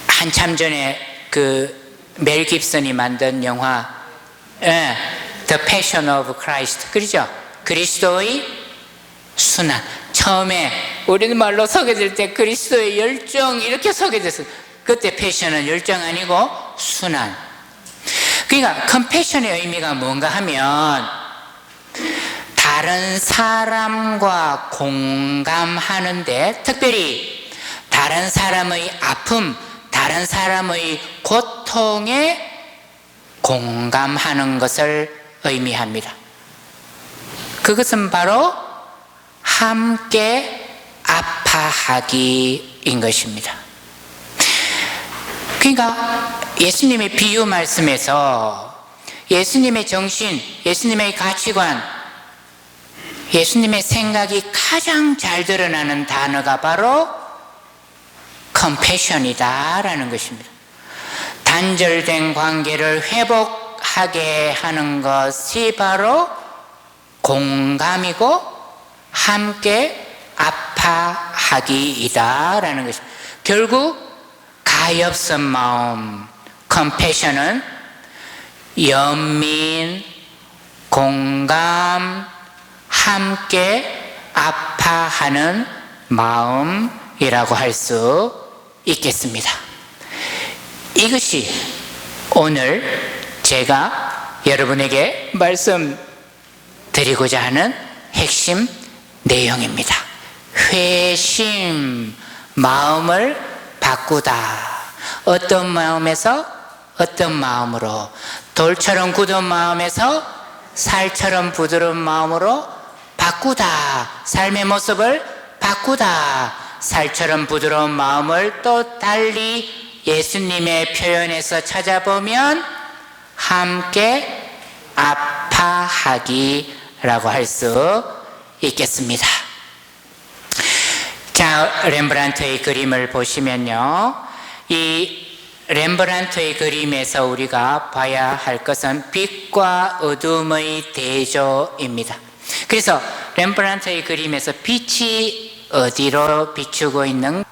한참 전에 멜 깁슨이 만든 영화 The Passion of Christ, 그렇죠? 그리스도의 순환. 처음에 우리는 말로 소개될 때 그리스도의 열정 이렇게 소개됐어요. 그때 패션은 열정 아니고 순환. 그러니까 컴패션의 의미가 뭔가 하면 다른 사람과 공감하는데, 특별히 다른 사람의 아픔, 다른 사람의 고통에 공감하는 것을 의미합니다. 그것은 바로 함께 아파하기인 것입니다. 그러니까 예수님의 비유 말씀에서 예수님의 정신, 예수님의 가치관, 예수님의 생각이 가장 잘 드러나는 단어가 바로 compassion이다라는 것입니다. 단절된 관계를 회복하게 하는 것이 바로 공감이고 함께 아파하기이다라는 것입니다. 결국 가엾은 마음, compassion은 연민, 공감, 함께 아파하는 마음이라고 할 수 있겠습니다. 이것이 오늘 제가 여러분에게 말씀드리고자 하는 핵심 내용입니다. 회심, 마음을 바꾸다. 어떤 마음에서 어떤 마음으로, 돌처럼 굳은 마음에서 살처럼 부드러운 마음으로 바꾸다. 삶의 모습을 바꾸다. 살처럼 부드러운 마음을 또 달리 예수님의 표현에서 찾아보면 함께 아파하기라고 할 수 있겠습니다. 자, 렘브란트의 그림을 보시면요, 이 렘브란트의 그림에서 우리가 봐야 할 것은 빛과 어둠의 대조입니다. 그래서 렘브란트의 그림에서 빛이 어디로 비추고 있는,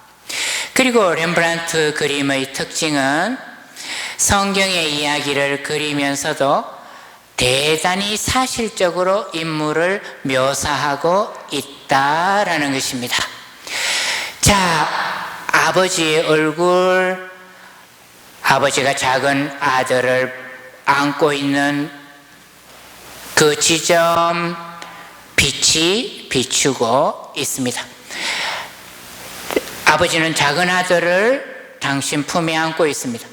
그리고 렘브란트 그림의 특징은 성경의 이야기를 그리면서도 대단히 사실적으로 인물을 묘사하고 있다라는 것입니다. 자, 아버지의 얼굴, 아버지가 작은 아들을 안고 있는 그 지점, 빛이 비추고 있습니다. 아버지는 작은 아들을 당신 품에 안고 있습니다.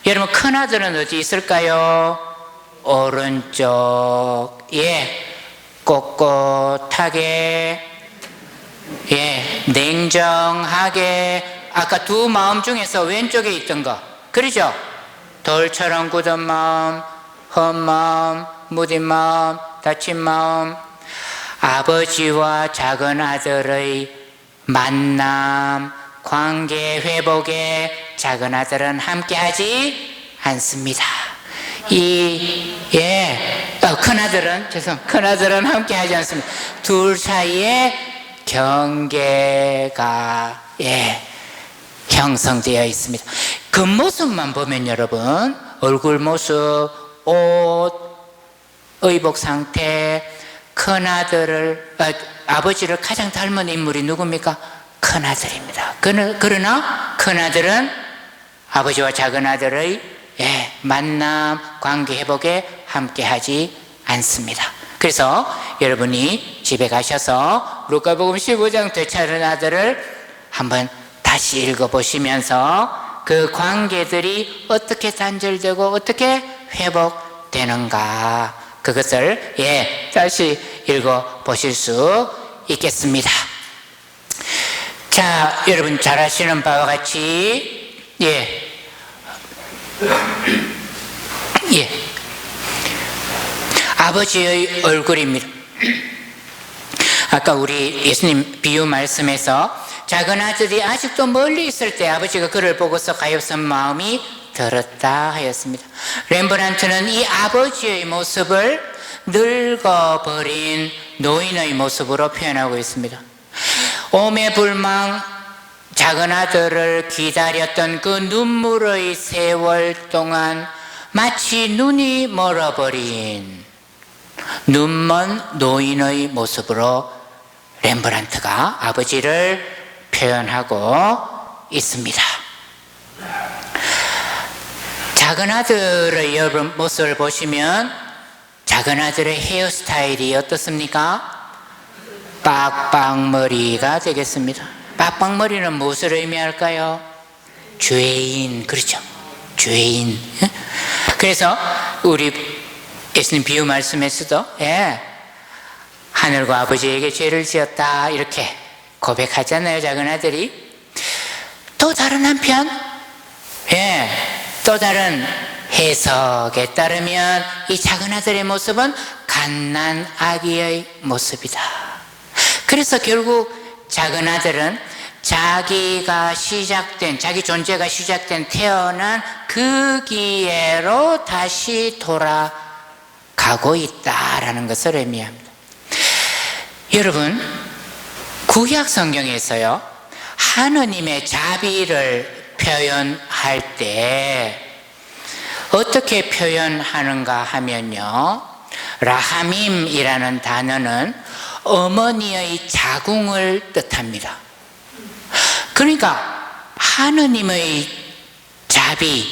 여러분, 큰 아들은 어디 있을까요? 오른쪽. 꼿꼿하게, 냉정하게. 아까 두 마음 중에서 왼쪽에 있던 거, 그러죠? 돌처럼 굳은 마음, 헛 마음, 무딘 마음, 다친 마음. 아버지와 작은 아들의 만남, 관계 회복에 작은 아들은 함께하지 않습니다. 큰 아들은 함께하지 않습니다. 둘 사이에 경계가 형성되어 있습니다. 겉모습만 보면 여러분, 얼굴 모습, 옷, 의복 상태, 큰아들을, 아버지를 가장 닮은 인물이 누굽니까? 큰아들입니다. 그러나 큰아들은 아버지와 작은아들의 만남, 관계 회복에 함께하지 않습니다. 그래서 여러분이 집에 가셔서 루카복음 15장 되찾은 아들을 한번 다시 읽어보시면서 그 관계들이 어떻게 단절되고 어떻게 회복되는가, 그것을 다시 읽어보실 수 있겠습니다. 자, 여러분 잘 아시는 바와 같이 아버지의 얼굴입니다. 아까 우리 예수님 비유 말씀에서 작은 아들이 아직도 멀리 있을 때 아버지가 그를 보고서 가엾은 마음이 들었다 하였습니다. 렘브란트는 이 아버지의 모습을 늙어버린 노인의 모습으로 표현하고 있습니다. 오매불망 작은 아들을 기다렸던 그 눈물의 세월 동안 마치 눈이 멀어버린 눈먼 노인의 모습으로 렘브란트가 아버지를 표현하고 있습니다. 작은 아들의 여러분 모습을 보시면 작은 아들의 헤어스타일이 어떻습니까? 빡빡머리가 되겠습니다. 빡빡머리는 무엇을 의미할까요? 죄인, 그렇죠? 죄인. 그래서 우리 예수님 비유 말씀에서도 하늘과 아버지에게 죄를 지었다 이렇게 고백하잖아요, 작은 아들이. 또 다른 한편, 또 다른 해석에 따르면 이 작은 아들의 모습은 갓난 아기의 모습이다. 그래서 결국 작은 아들은 자기 존재가 시작된 태어난 그 기회로 다시 돌아가고 있다라는 것을 의미합니다. 여러분, 구약 성경에서요, 하느님의 자비를 표현할 때 어떻게 표현하는가 하면요, 라하밈이라는 단어는 어머니의 자궁을 뜻합니다. 그러니까 하느님의 자비,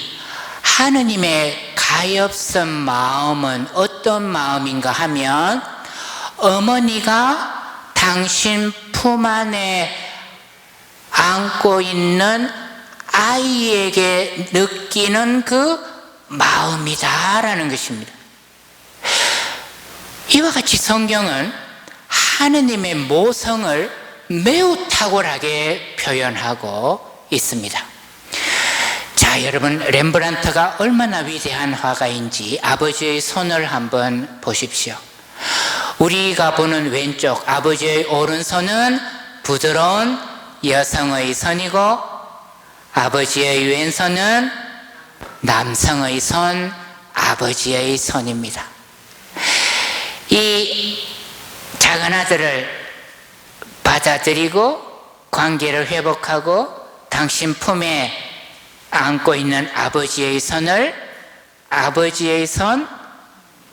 하느님의 가엾은 마음은 어떤 마음인가 하면 어머니가 당신 품 안에 안고 있는 아이에게 느끼는 그 마음이다라는 것입니다. 이와 같이 성경은 하느님의 모성을 매우 탁월하게 표현하고 있습니다. 자, 여러분, 렘브란트가 얼마나 위대한 화가인지 아버지의 손을 한번 보십시오. 우리가 보는 왼쪽 아버지의 오른손은 부드러운 여성의 손이고 아버지의 왼손은 남성의 손, 아버지의 손입니다. 이 작은 아들을 받아들이고 관계를 회복하고 당신 품에 안고 있는 아버지의 손을 아버지의 손,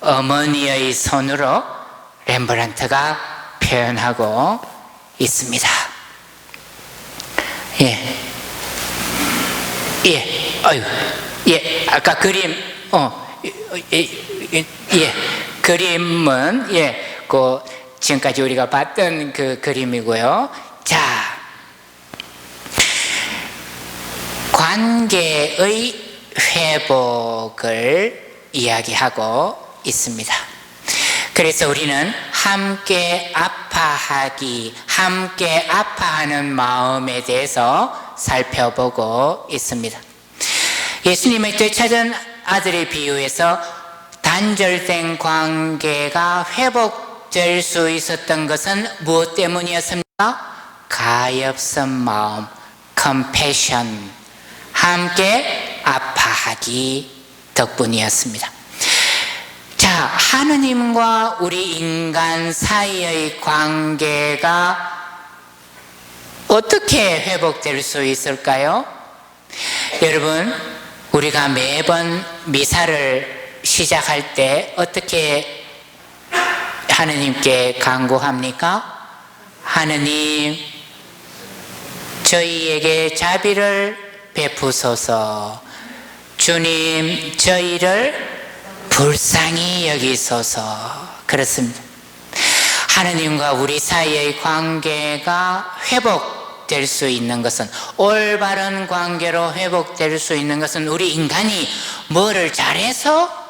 어머니의 손으로 렘브란트가 표현하고 있습니다. 아까 그림, 그림은, 지금까지 우리가 봤던 그 그림이고요. 자, 관계의 회복을 이야기하고 있습니다. 그래서 우리는 함께 아파하는 마음에 대해서 살펴보고 있습니다. 예수님의 되찾은 아들의 비유에서 단절된 관계가 회복될 수 있었던 것은 무엇 때문이었습니까? 가엾은 마음, compassion, 함께 아파하기 덕분이었습니다. 자, 하느님과 우리 인간 사이의 관계가 어떻게 회복될 수 있을까요? 여러분, 우리가 매번 미사를 시작할 때 어떻게 하느님께 간구합니까? 하느님, 저희에게 자비를 베푸소서. 주님, 저희를 불쌍히 여기소서. 그렇습니다. 하느님과 우리 사이의 관계가 회복될 수 있는 것은, 올바른 관계로 회복될 수 있는 것은 우리 인간이 뭐를 잘해서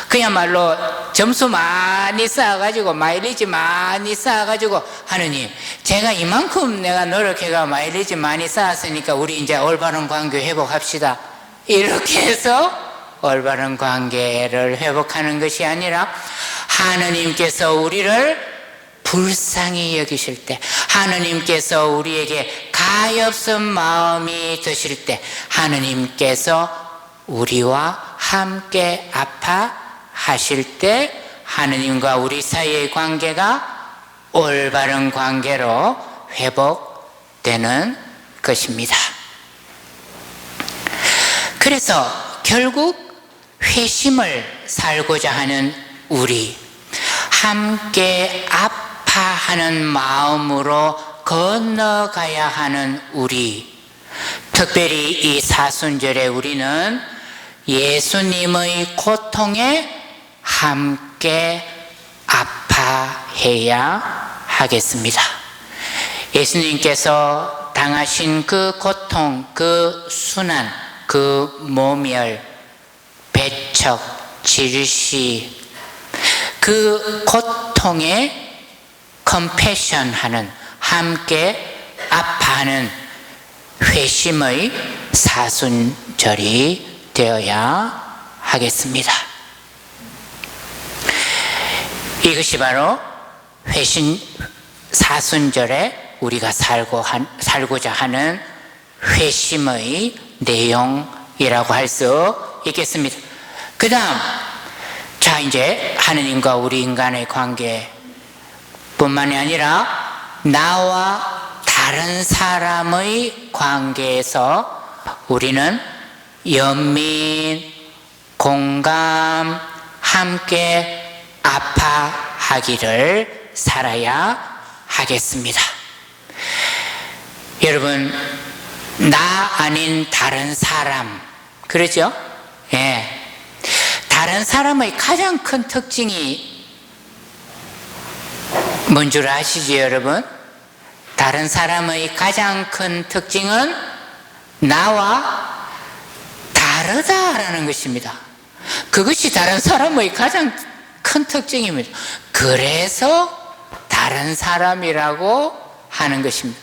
그야말로 점수 많이 쌓아가지고 마일리지 많이 쌓아가지고 하느님, 제가 이만큼 내가 노력해가 마일리지 많이 쌓았으니까 우리 이제 올바른 관계 회복합시다, 이렇게 해서 올바른 관계를 회복하는 것이 아니라 하느님께서 우리를 불쌍히 여기실 때, 하느님께서 우리에게 가엾은 마음이 드실 때, 하느님께서 우리와 함께 아파하실 때 하느님과 우리 사이의 관계가 올바른 관계로 회복되는 것입니다. 그래서 결국 회심을 살고자 하는 우리, 함께 아파하는 마음으로 건너가야 하는 우리, 특별히 이 사순절에 우리는 예수님의 고통에 함께 아파해야 하겠습니다. 예수님께서 당하신 그 고통, 그 순환, 그 모멸, 배척, 질시, 그 고통에 컴패션하는, 함께 아파하는 회심의 사순절이 되어야 하겠습니다. 이것이 바로 회심 사순절에 우리가 살고자 하는 회심의 내용이라고 할 수 있겠습니다. 그 다음, 자, 이제 하느님과 우리 인간의 관계 뿐만이 아니라 나와 다른 사람의 관계에서 우리는 연민, 공감, 함께 아파하기를 살아야 하겠습니다. 여러분, 나 아닌 다른 사람, 그러죠? 예. 다른 사람의 가장 큰 특징이 뭔 줄 아시죠, 여러분? 다른 사람의 가장 큰 특징은 나와 다르다라는 것입니다. 그것이 다른 사람의 가장 큰 특징입니다. 그래서 다른 사람이라고 하는 것입니다.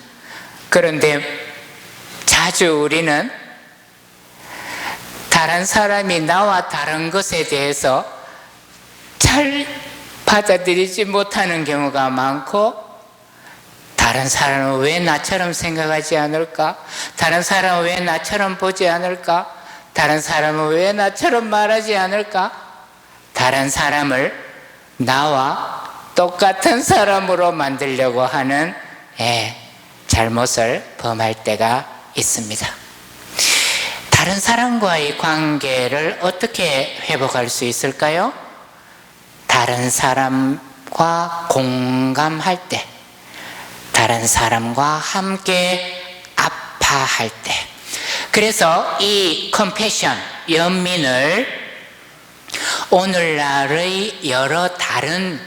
그런데 자주 우리는 다른 사람이 나와 다른 것에 대해서 잘 받아들이지 못하는 경우가 많고, 다른 사람은 왜 나처럼 생각하지 않을까? 다른 사람은 왜 나처럼 보지 않을까? 다른 사람은 왜 나처럼 말하지 않을까? 다른 사람을 나와 똑같은 사람으로 만들려고 하는 잘못을 범할 때가 있습니다. 다른 사람과의 관계를 어떻게 회복할 수 있을까요? 다른 사람과 공감할 때, 다른 사람과 함께 아파할 때. 그래서 이 컴패션, 연민을 오늘날의 여러 다른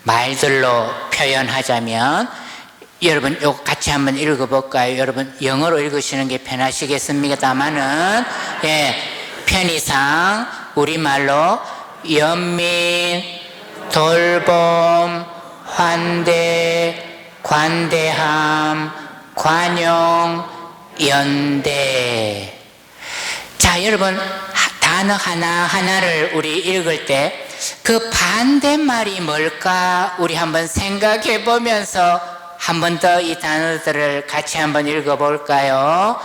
말들로 표현하자면, 여러분 이거 같이 한번 읽어볼까요? 여러분 영어로 읽으시는 게 편하시겠습니다만은 편의상 우리말로 연민, 돌봄, 환대, 관대함, 관용, 연대. 자, 여러분 단어 하나하나를 우리 읽을 때 그 반대말이 뭘까 우리 한번 생각해 보면서 한 번 더 이 단어들을 같이 한번 읽어볼까요?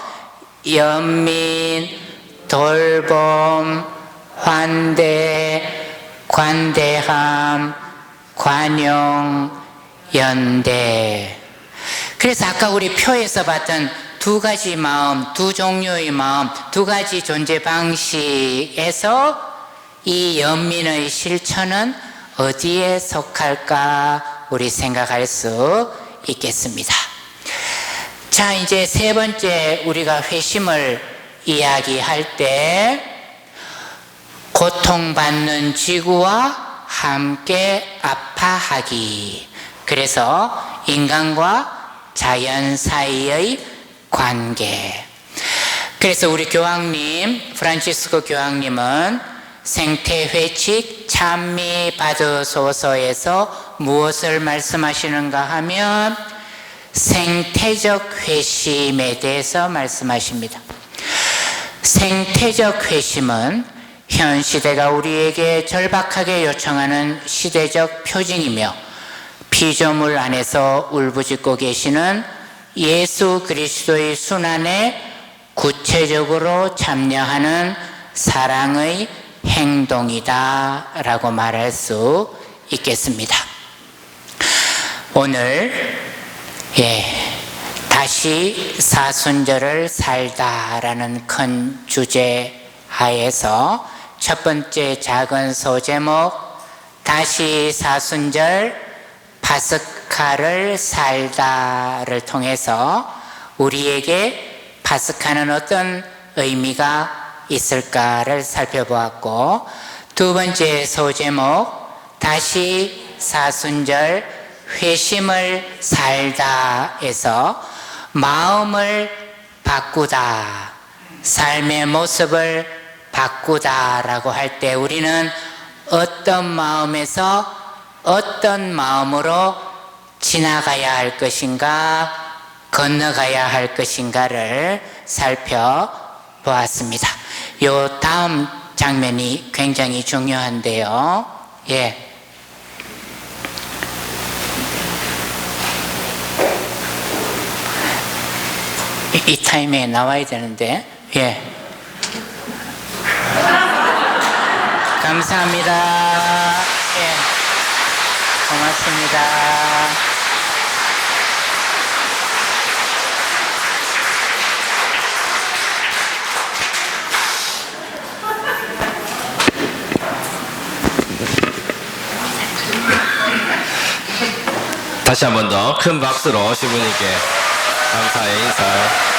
연민, 돌봄, 환대, 관대함, 관용, 연대. 그래서 아까 우리 표에서 봤던 두 가지 마음, 두 종류의 마음, 두 가지 존재 방식에서 이 연민의 실천은 어디에 속할까 우리 생각할 수 있겠습니다. 자, 이제 세 번째 우리가 회심을 이야기할 때 고통받는 지구와 함께 아파하기. 그래서 인간과 자연 사이의 관계. 그래서 우리 교황님, 프란치스코 교황님은 생태회칙 찬미 받으소서에서 무엇을 말씀하시는가 하면 생태적 회심에 대해서 말씀하십니다. 생태적 회심은 현 시대가 우리에게 절박하게 요청하는 시대적 표징이며 피조물 안에서 울부짖고 계시는 예수 그리스도의 순환에 구체적으로 참여하는 사랑의 행동이다 라고 말할 수 있겠습니다. 오늘 다시 사순절을 살다라는 큰 주제 하에서 첫 번째 작은 소제목 다시 사순절 파스카를 살다를 통해서 우리에게 파스카는 어떤 의미가 있을까를 살펴보았고, 두 번째 소제목 다시 사순절 회심을 살다에서 마음을 바꾸다, 삶의 모습을 바꾸다라고 할 때 우리는 어떤 마음에서 어떤 마음으로 지나가야 할 것인가, 건너가야 할 것인가를 살펴보았습니다. 요 다음 장면이 굉장히 중요한데요. 이 타임에 나와야 되는데, 감사합니다. 고맙습니다. 다시 한 번 더 큰 박수로 시부님께 감사의 인사